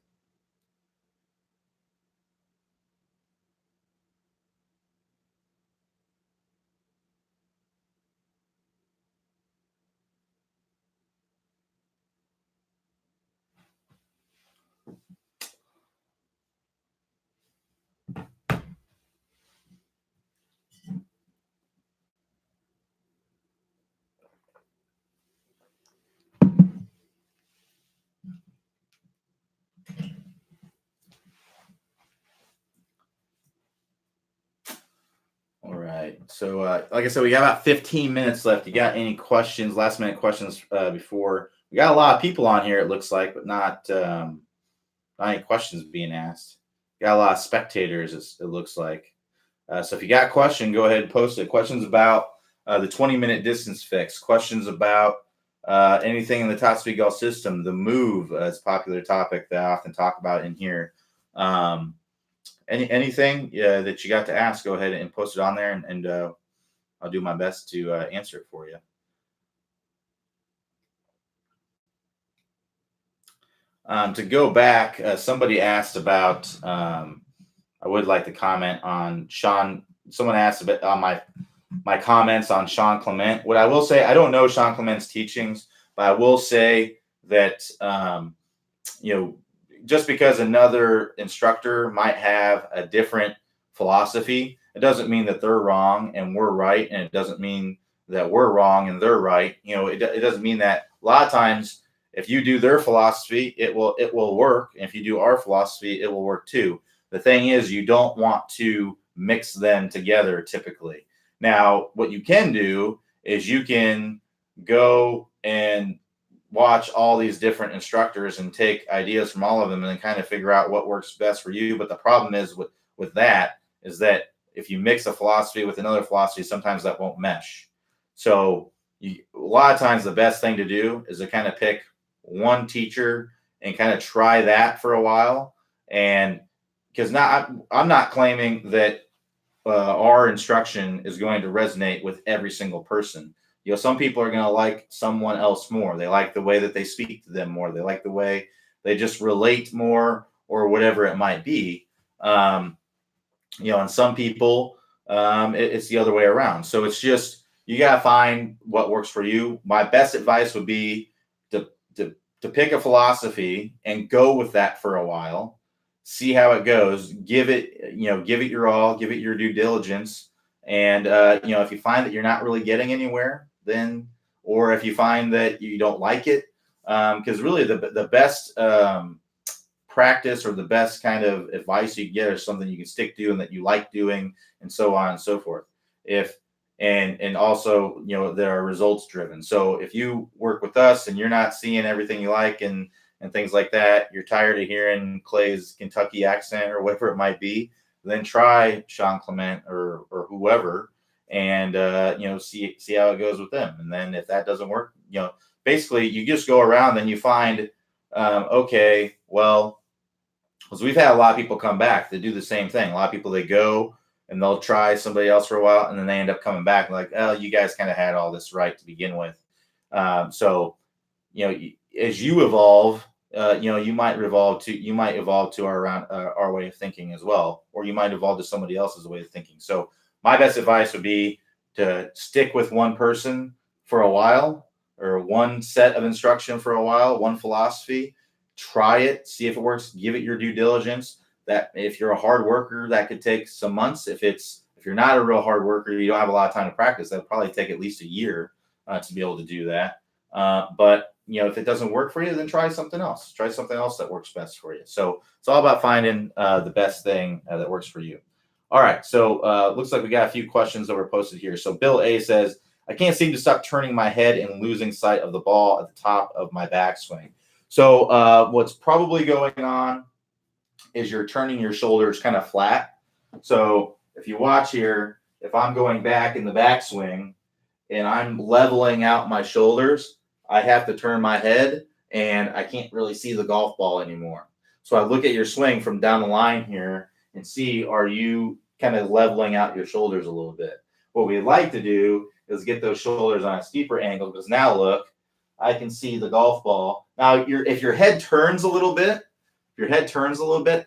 All right. So, like I said, we got about 15 minutes left. You got any questions, last minute questions before? We got a lot of people on here, it looks like, but not any questions being asked. Got a lot of spectators, it looks like. So if you got a question, go ahead and post it. Questions about the 20-minute distance fix. Questions about anything in the Top Speed Golf system. The move is a popular topic that I often talk about in here. Anything that you got to ask, go ahead and post it on there, and I'll do my best to answer it for you. To go back, somebody asked about, I would like to comment on Sean. Someone asked about on my comments on Sean Clement. What I will say, I don't know Sean Clement's teachings, but I will say that just because another instructor might have a different philosophy, it doesn't mean that they're wrong and we're right, and it doesn't mean that we're wrong and they're right. It doesn't mean that. A lot of times, if you do their philosophy, it will work. And if you do our philosophy, it will work too. The thing is, you don't want to mix them together typically. Now, what you can do is you can go and watch all these different instructors and take ideas from all of them and then kind of figure out what works best for you. But the problem is with that is that if you mix a philosophy with another philosophy, sometimes that won't mesh. So a lot of times the best thing to do is to kind of pick one teacher and kind of try that for a while. And because I'm not claiming that our instruction is going to resonate with every single person. Some people are going to like someone else more. They like the way that they speak to them more. They like the way they just relate more, or whatever it might be. And some people, it's the other way around. So it's just, you got to find what works for you. My best advice would be to pick a philosophy and go with that for a while. See how it goes. Give it your all. Give it your due diligence. And if you find that you're not really getting anywhere, then, or if you find that you don't like it, because really the best practice or the best kind of advice you get is something you can stick to and that you like doing, and so on and so forth. And also, they're results driven. So if you work with us and you're not seeing everything you like and things like that, you're tired of hearing Clay's Kentucky accent or whatever it might be, then try Sean Clement or whoever, and see how it goes with them. And then if that doesn't work, basically you just go around and you find, okay, well, because we've had a lot of people come back that do the same thing. A lot of people, they go and they'll try somebody else for a while, and then they end up coming back like, oh, you guys kind of had all this right to begin with. So as you evolve, you might evolve to our way of thinking as well, or you might evolve to somebody else's way of thinking. So my best advice would be to stick with one person for a while, or one set of instruction for a while, one philosophy. Try it, see if it works, give it your due diligence. That if you're a hard worker, that could take some months. If you're not a real hard worker, you don't have a lot of time to practice, that'll probably take at least a year to be able to do that. But if it doesn't work for you, then try something else. Try something else that works best for you. So it's all about finding the best thing that works for you. All right. So looks like we got a few questions that were posted here. So Bill A says, I can't seem to stop turning my head and losing sight of the ball at the top of my backswing. So what's probably going on is you're turning your shoulders kind of flat. So if you watch here, if I'm going back in the backswing and I'm leveling out my shoulders, I have to turn my head and I can't really see the golf ball anymore. So I look at your swing from down the line here and see, are you kind of leveling out your shoulders a little bit? What we'd like to do is get those shoulders on a steeper angle, because now look, I can see the golf ball. Now, if your head turns a little bit,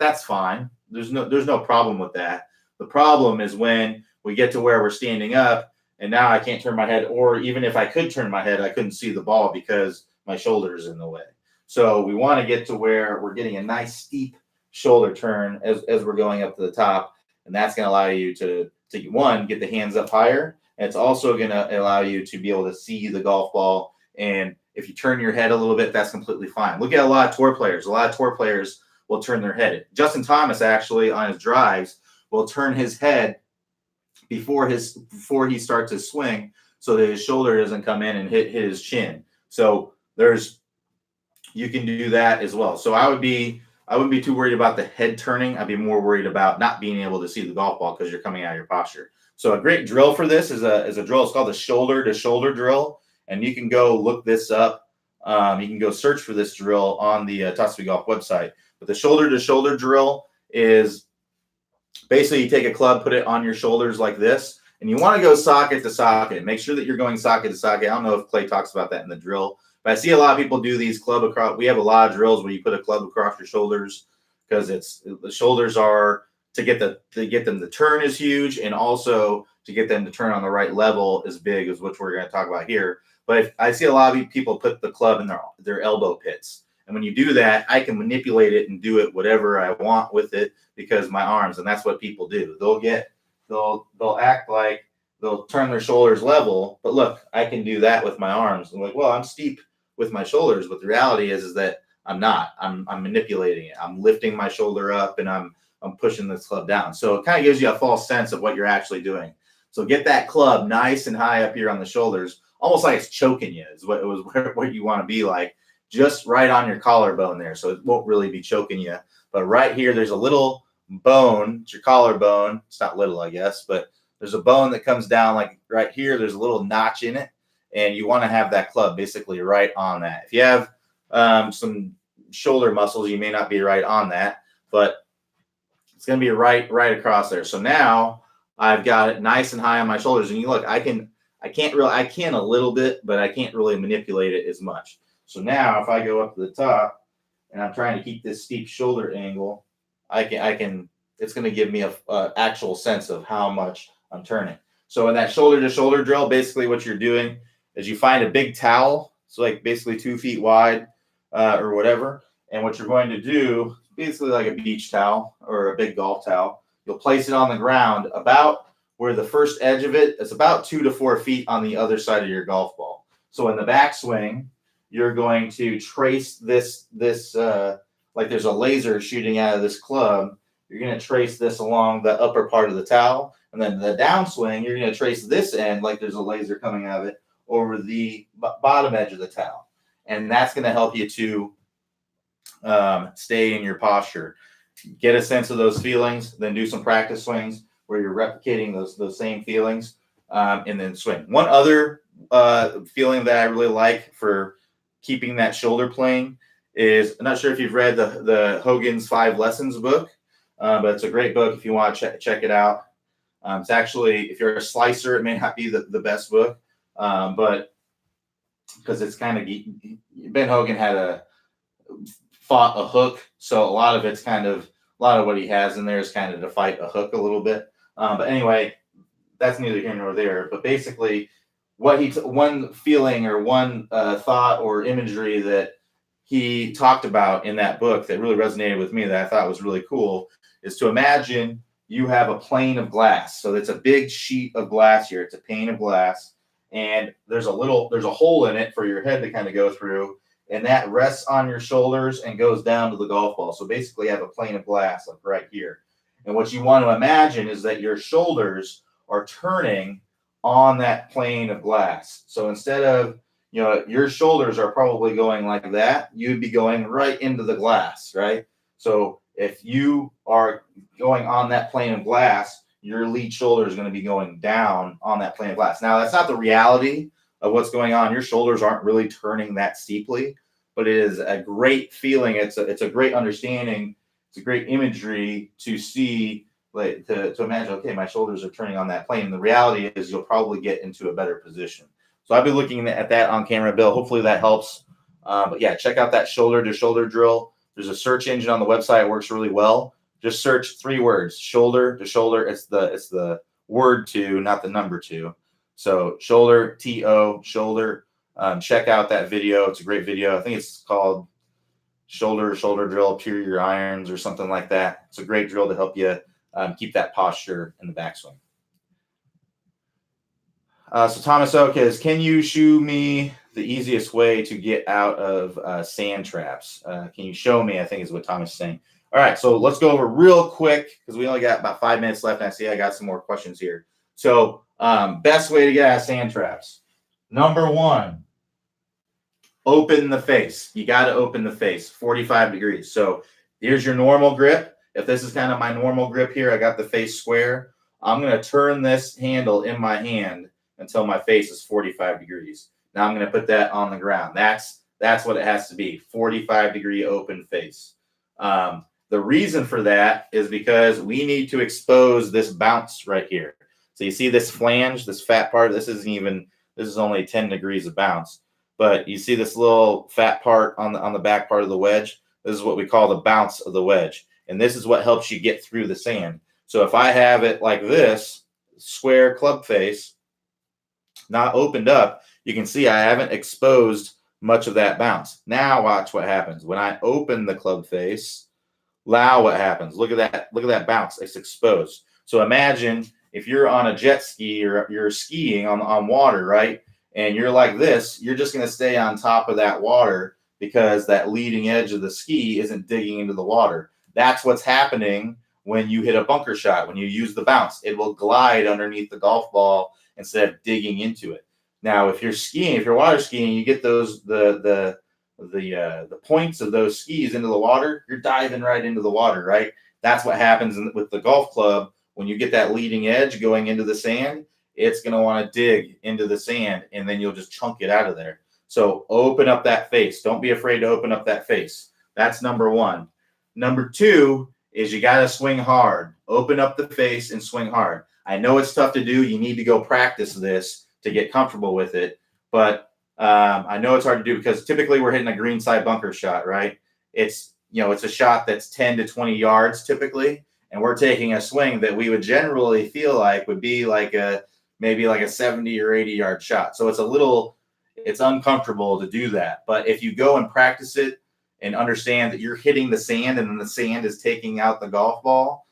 that's fine. There's no problem with that. The problem is when we get to where we're standing up and now I can't turn my head, or even if I could turn my head, I couldn't see the ball because my shoulder is in the way. So we want to get to where we're getting a nice steep shoulder turn as we're going up to the top. And that's going to allow you to one, get the hands up higher. And it's also going to allow you to be able to see the golf ball. And if you turn your head a little bit, that's completely fine. Look at a lot of tour players. A lot of tour players will turn their head. Justin Thomas, actually, on his drives, will turn his head before he starts his swing, so that his shoulder doesn't come in and hit his chin. So you can do that as well. So I wouldn't be too worried about the head turning. I'd be more worried about not being able to see the golf ball because you're coming out of your posture. So a great drill for this is a drill. It's called the shoulder to shoulder drill. And you can go look this up. You can go search for this drill on the Toss to Be Golf website. But the shoulder to shoulder drill is basically you take a club, put it on your shoulders like this, and you want to go socket to socket. Make sure that you're going socket to socket. I don't know if Clay talks about that in the drill, but I see a lot of people do these club across. We have a lot of drills where you put a club across your shoulders because the shoulders are to get them to turn is huge, and also to get them to turn on the right level is big, is what we're going to talk about here. But if I see a lot of people put the club in their elbow pits. And when you do that, I can manipulate it and do it whatever I want with it because my arms, and that's what people do. They'll act like they'll turn their shoulders level, but look, I can do that with my arms. I'm like, well, I'm steep with my shoulders, but the reality is that I'm not. I'm manipulating it. I'm lifting my shoulder up and I'm pushing this club down. So it kind of gives you a false sense of what you're actually doing. So get that club nice and high up here on the shoulders, almost like it's choking you is what you want to be like, just right on your collarbone there. So it won't really be choking you. But right here, there's a little bone. It's your collarbone. It's not little, I guess, but there's a bone that comes down like right here. There's a little notch in it. And you want to have that club basically right on that. If you have some shoulder muscles, you may not be right on that, but it's going to be right across there. So now I've got it nice and high on my shoulders. And you look, I can a little bit, but I can't really manipulate it as much. So now if I go up to the top and I'm trying to keep this steep shoulder angle, it's going to give me a actual sense of how much I'm turning. So in that shoulder to shoulder drill, basically what you're doing is you find a big towel. It's like basically 2 feet wide or whatever. And what you're going to do, basically like a beach towel or a big golf towel, you'll place it on the ground about where the first edge of it is about 2 to 4 feet on the other side of your golf ball. So in the backswing, you're going to trace this like there's a laser shooting out of this club. You're going to trace this along the upper part of the towel. And then the downswing, you're going to trace this end like there's a laser coming out of it over the bottom edge of the towel. And that's going to help you to stay in your posture. Get a sense of those feelings, then do some practice swings where you're replicating those same feelings, and then swing. One other feeling that I really like for keeping that shoulder plane is, I'm not sure if you've read the Hogan's 5 Lessons book, but it's a great book if you want to check it out. It's actually, if you're a slicer, it may not be the best book, but because it's kind of, Ben Hogan fought a hook, so a lot of what he has in there is kind of to fight a hook a little bit. But anyway, that's neither here nor there. But basically, one feeling or one thought or imagery that he talked about in that book that really resonated with me, that I thought was really cool, is to imagine you have a plane of glass. So it's a big sheet of glass here. It's a pane of glass, and there's a hole in it for your head to kind of go through, and that rests on your shoulders and goes down to the golf ball. So basically, you have a plane of glass like right here. And what you want to imagine is that your shoulders are turning on that plane of glass. So instead of, your shoulders are probably going like that, you'd be going right into the glass, right? So if you are going on that plane of glass, your lead shoulder is going to be going down on that plane of glass. Now, that's not the reality of what's going on. Your shoulders aren't really turning that steeply, but it is a great feeling. It's a great understanding. It's a great imagery to see, like to imagine, okay, my shoulders are turning on that plane. And the reality is you'll probably get into a better position. So I've been looking at that on camera, Bill. Hopefully that helps. But yeah, check out that shoulder to shoulder drill. There's a search engine on the website. It works really well. Just search 3 words, shoulder to shoulder. It's the word 2, not the number 2. So shoulder, T-O, shoulder. Check out that video. It's a great video. I think it's called shoulder drill, pure your irons or something like that. It's a great drill to help you keep that posture in the backswing. So Thomas Oak is, can you show me the easiest way to get out of sand traps? Can you show me, I think is what Thomas is saying. All right, so let's go over real quick because we only got about 5 minutes left. And I see I got some more questions here. So best way to get out of sand traps. Number 1, open the face. You got to open the face, 45 degrees. So here's your normal grip. If this is kind of my normal grip here, I got the face square. I'm going to turn this handle in my hand until my face is 45 degrees. Now I'm going to put that on the ground. That's what it has to be, 45 degree open face. The reason for that is because we need to expose this bounce right here. So you see this flange, this fat part, this is only 10 degrees of bounce. But you see this little fat part on the back part of the wedge? This is what we call the bounce of the wedge. And this is what helps you get through the sand. So if I have it like this, square club face, not opened up, you can see I haven't exposed much of that bounce. Now watch what happens. When I open the club face, what happens. Look at that. Look at that bounce. It's exposed. So imagine if you're on a jet ski or you're skiing on water, right? And you're like this, you're just going to stay on top of that water because that leading edge of the ski isn't digging into the water. That's what's happening when you hit a bunker shot. When you use the bounce, it will glide underneath the golf ball instead of digging into it. Now, if you're skiing, if you're water skiing, you get those the points of those skis into the water, you're diving right into the water, right? That's what happens with the golf club. When you get that leading edge going into the sand, it's going to want to dig into the sand, and then you'll just chunk it out of there. So open up that face. Don't be afraid to open up that face. That's number one. Number two is you got to swing hard. Open up the face and swing hard. I know it's tough to do. You need to go practice this to get comfortable with it, but I know it's hard to do because typically we're hitting a greenside bunker shot, right? It's a shot that's 10 to 20 yards typically, and we're taking a swing that we would generally feel like would be maybe like a 70 or 80 yard shot. So it's uncomfortable to do that. But if you go and practice it and understand that you're hitting the sand and then the sand is taking out the golf ball,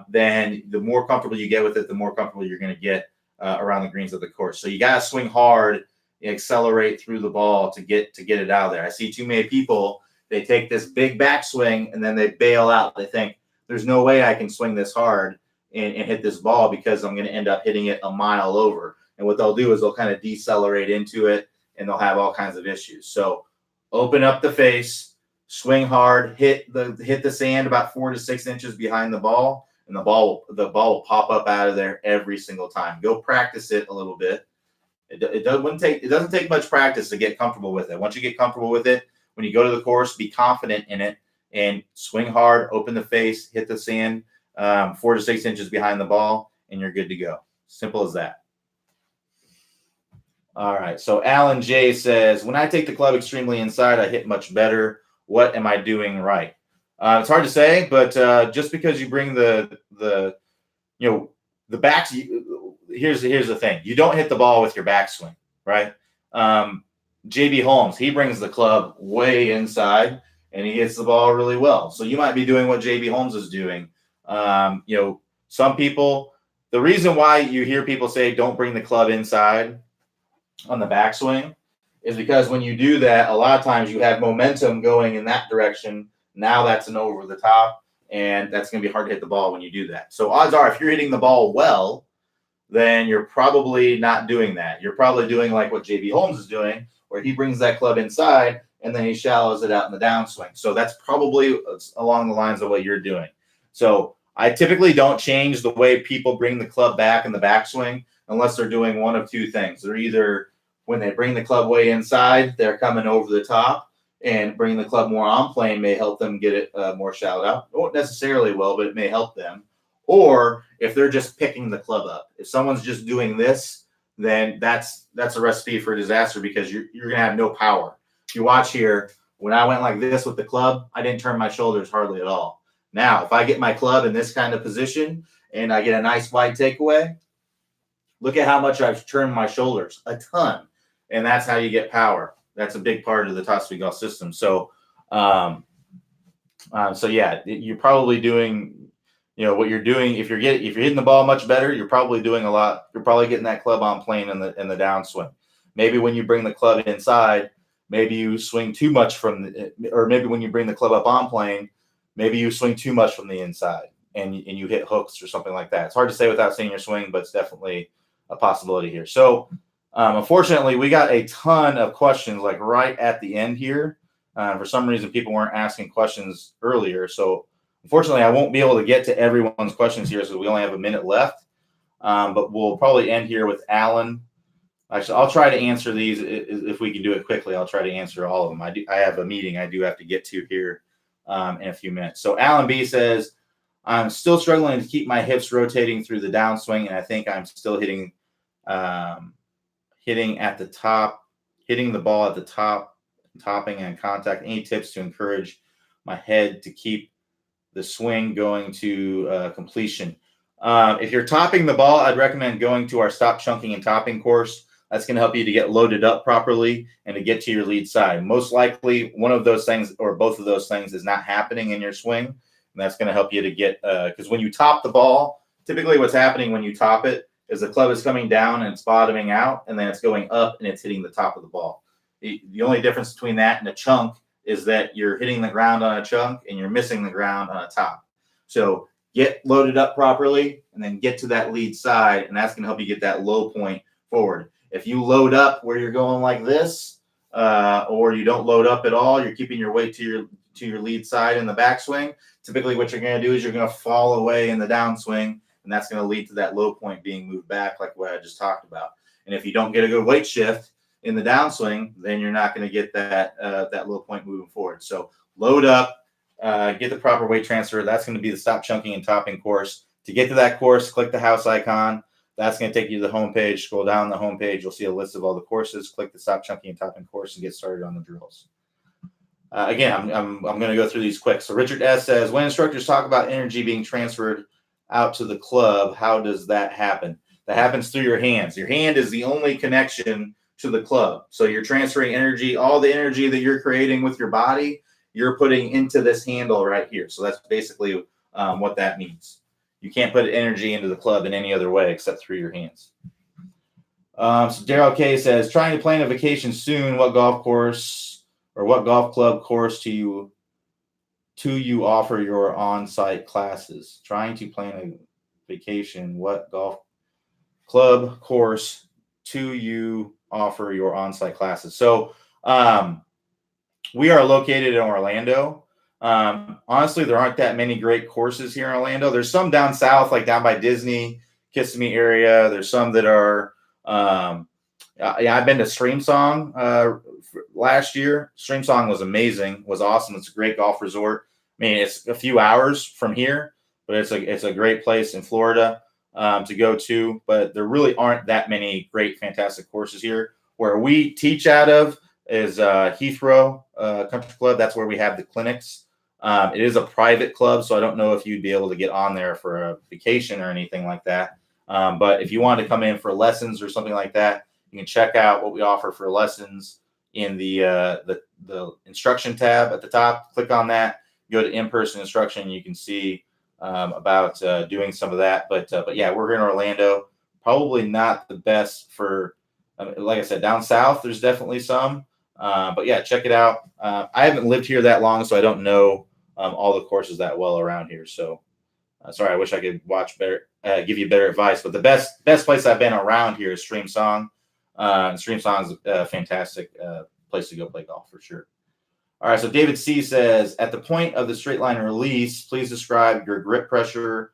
then the more comfortable you get with it, the more comfortable you're going to get around the greens of the course. So you got to swing hard, accelerate through the ball to get it out of there. I see too many people, they take this big backswing and then they bail out. They think there's no way I can swing this hard and hit this ball because I'm going to end up hitting it a mile over. And what they'll do is they'll kind of decelerate into it and they'll have all kinds of issues. So open up the face, swing hard, hit the sand about 4 to 6 inches behind the ball, and the ball will pop up out of there every single time. Go practice it a little bit. It doesn't take much practice to get comfortable with it. Once you get comfortable with it, when you go to the course, be confident in it and swing hard, open the face, hit the sand 4 to 6 inches behind the ball, and you're good to go. Simple as that. All right. So Alan J says, when I take the club extremely inside, I hit much better. What am I doing right? It's hard to say, but just because you bring the backs, here's the thing. You don't hit the ball with your backswing, right? JB Holmes, he brings the club way inside and he hits the ball really well. So you might be doing what JB Holmes is doing. Some people, the reason why you hear people say don't bring the club inside on the backswing is because when you do that, a lot of times you have momentum going in that direction. Now that's an over the top, and that's going to be hard to hit the ball when you do that. So odds are, if you're hitting the ball well, then you're probably not doing that. You're probably doing like what JB Holmes is doing, where he brings that club inside and then he shallows it out in the downswing. So that's probably along the lines of what you're doing. So I typically don't change the way people bring the club back in the backswing unless they're doing one of two things. They're either, when they bring the club way inside, they're coming over the top, and bringing the club more on plane may help them get it more shallowed out. It won't necessarily will, but it may help them. Or if they're just picking the club up. If someone's just doing this, then that's a recipe for disaster because you're going to have no power. If you watch here, when I went like this with the club, I didn't turn my shoulders hardly at all. Now, if I get my club in this kind of position and I get a nice wide takeaway, look at how much I've turned my shoulders, a ton. And that's how you get power. That's a big part of the Top Speed Golf system. So, yeah, you're probably doing, what you're doing. If you're hitting the ball much better, you're probably doing a lot. You're probably getting that club on plane in the downswing. Maybe when you bring the club inside, maybe you swing too much or maybe when you bring the club up on plane, maybe you swing too much from the inside and you hit hooks or something like that. It's hard to say without seeing your swing, but it's definitely a possibility here. So, unfortunately, we got a ton of questions like right at the end here. For some reason, people weren't asking questions earlier. So, unfortunately, I won't be able to get to everyone's questions here, so we only have a minute left. But we'll probably end here with Alan. Actually, I'll try to answer these if we can do it quickly. I'll try to answer all of them. I have a meeting I do have to get to here in a few minutes. So Alan B says, I'm still struggling to keep my hips rotating through the downswing, and I think I'm still hitting at the top, hitting the ball at the top, topping and contact. Any tips to encourage my head to keep the swing going to completion? If you're topping the ball, I'd recommend going to our stop chunking and topping course. That's going to help you to get loaded up properly and to get to your lead side. Most likely, one of those things or both of those things is not happening in your swing. And that's going to help you to get, because when you top the ball, typically what's happening when you top it is the club is coming down and it's bottoming out, and then it's going up and it's hitting the top of the ball. The only difference between that and a chunk is that you're hitting the ground on a chunk and you're missing the ground on a top. So get loaded up properly and then get to that lead side, and that's going to help you get that low point forward. If you load up where you're going like this, or you don't load up at all, you're keeping your weight to your lead side in the backswing. Typically, what you're going to do is you're going to fall away in the downswing, and that's going to lead to that low point being moved back, like what I just talked about. And if you don't get a good weight shift in the downswing, then you're not going to get that low point moving forward. So load up, get the proper weight transfer. That's going to be the stop chunking and topping course. To get to that course, click the house icon. That's going to take you to the homepage. Scroll down the homepage. You'll see a list of all the courses. Click the stop chunking and topping course and get started on the drills. Again, I'm going to go through these quick. So Richard S. says, when instructors talk about energy being transferred out to the club, how does that happen? That happens through your hands. Your hand is the only connection to the club. So you're transferring energy, all the energy that you're creating with your body, you're putting into this handle right here. So that's basically what that means. You can't put energy into the club in any other way except through your hands. So Daryl K says, trying to plan a vacation soon. What golf course or what golf club course do you offer your on-site classes? Trying to plan a vacation. What golf club course do you offer your on-site classes? So we are located in Orlando. Honestly, there aren't that many great courses here in Orlando. There's some down south, like down by Disney, Kissimmee area. There's some that are, I've been to Streamsong last year. Streamsong was amazing, was awesome. It's a great golf resort. I mean, it's a few hours from here, but it's a great place in Florida to go to. But there really aren't that many great, fantastic courses here. Where we teach out of is Heathrow Country Club. That's where we have the clinics. It is a private club, so I don't know if you'd be able to get on there for a vacation or anything like that. But if you want to come in for lessons or something like that, you can check out what we offer for lessons in the instruction tab at the top. Click on that, go to in-person instruction. You can see about doing some of that. But yeah, we're here in Orlando. Probably not the best for, like I said, down south. There's definitely some. But yeah, check it out. I haven't lived here that long, so I don't know all the courses that well around here. So sorry, I wish I could watch better, give you better advice. But the best place I've been around here is Streamsong. And Streamsong is a fantastic place to go play golf for sure. All right, so David C says, at the point of the straight line release, please describe your grip pressure.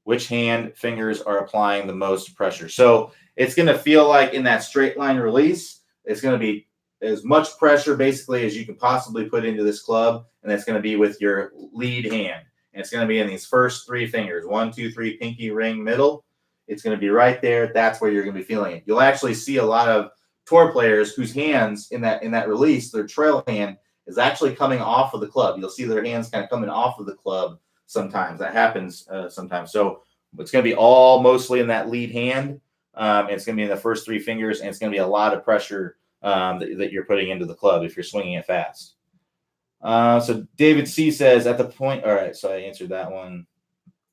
Which hand fingers are applying the most pressure? So it's going to feel like in that straight line release, it's going to be as much pressure basically as you can possibly put into this club, and that's going to be with your lead hand. And it's going to be in these first three fingers, 1, 2, 3, pinky, ring, middle. It's going to be right there. That's where you're going to be feeling it. You'll actually see a lot of tour players whose hands in that release, their trail hand is actually coming off of the club. You'll see their hands kind of coming off of the club sometimes. That happens sometimes. So it's going to be all mostly in that lead hand. It's going to be in the first three fingers, and it's going to be a lot of pressure that you're putting into the club if you're swinging it fast. So David C says at the point. All right, so I answered that one.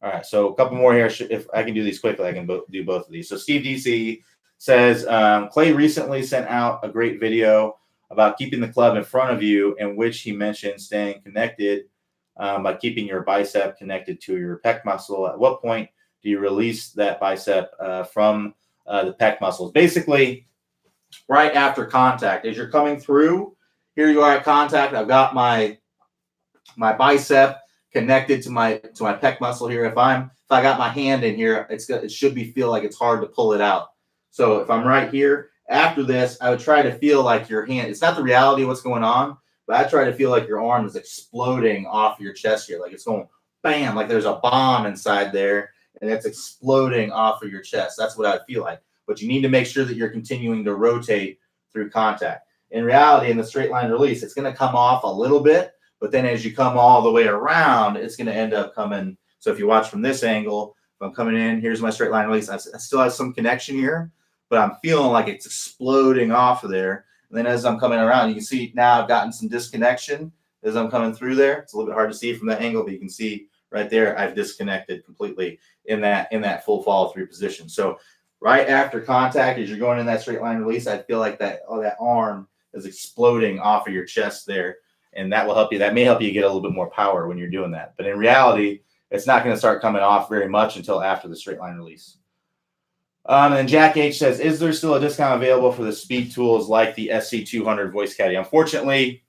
All right, so a couple more here. If I can do these quickly, I can do both of these. So Steve DC says Clay recently sent out a great video about keeping the club in front of you, in which he mentioned staying connected by keeping your bicep connected to your pec muscle. At what point do you release that bicep from the pec muscles? Basically, right after contact. As you're coming through, here you are at contact. I've got my bicep connected to my pec muscle here. If I got my hand in here, it should feel like it's hard to pull it out. So if I'm right here, after this, I would try to feel like your hand, it's not the reality of what's going on, but I try to feel like your arm is exploding off your chest here. Like it's going bam, like there's a bomb inside there and it's exploding off of your chest. That's what I feel like. But you need to make sure that you're continuing to rotate through contact. In reality, in the straight line release, it's going to come off a little bit, but then as you come all the way around, it's going to end up coming. So if you watch from this angle, If I'm coming in, here's my straight line release. I still have some connection here, but I'm feeling like it's exploding off of there. And then as I'm coming around, you can see now I've gotten some disconnection as I'm coming through there. It's a little bit hard to see from that angle, but you can see right there, I've disconnected completely in that full follow through position. So right after contact, as you're going in that straight line release, I feel like that arm is exploding off of your chest there. And that will help you. That may help you get a little bit more power when you're doing that. But in reality, it's not going to start coming off very much until after the straight line release. And then Jack H says, is there still a discount available for the speed tools like the SC200 voice caddy? Unfortunately,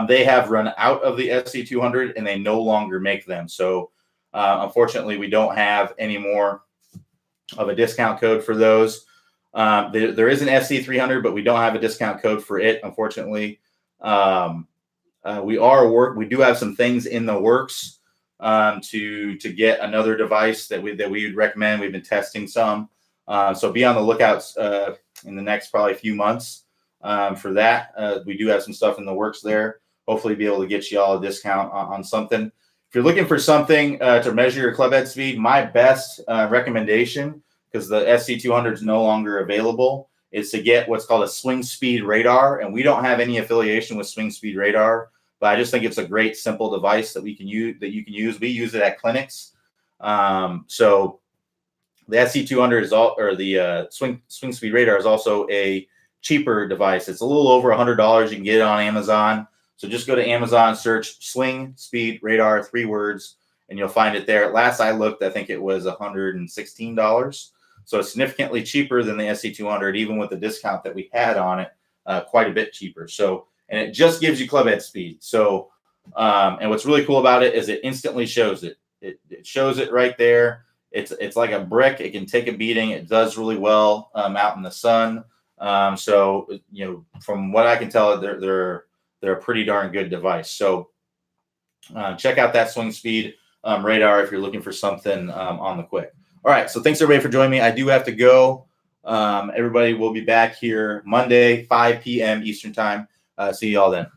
they have run out of the SC200 and they no longer make them. So unfortunately, we don't have any more of a discount code for those. There is an SC300, but we don't have a discount code for it, unfortunately. We do have some things in the works to get another device that we would recommend. We've been testing some, so be on the lookout in the next probably few months for that. We do have some stuff in the works there. Hopefully, be able to get you all a discount on something. If you're looking for something to measure your club head speed, my best recommendation, because the SC200 is no longer available, is to get what's called a swing speed radar. And we don't have any affiliation with swing speed radar, but I just think it's a great, simple device that you can use. We use it at clinics. So the SC200 the swing speed radar is also a cheaper device. It's a little over $100. You can get it on Amazon. So just go to Amazon, search swing speed radar, 3 words, and you'll find it there. Last I looked, I think it was $116. So it's significantly cheaper than the SC200, even with the discount that we had on it, quite a bit cheaper. So, and it just gives you club head speed. So, and what's really cool about it is it instantly shows it. It shows it right there. It's like a brick. It can take a beating. It does really well out in the sun. So, you know, from what I can tell, they're a pretty darn good device. So check out that swing speed radar if you're looking for something on the quick. All right, so thanks everybody for joining me. I do have to go. Everybody will be back here Monday, 5 p.m. Eastern time. See you all then.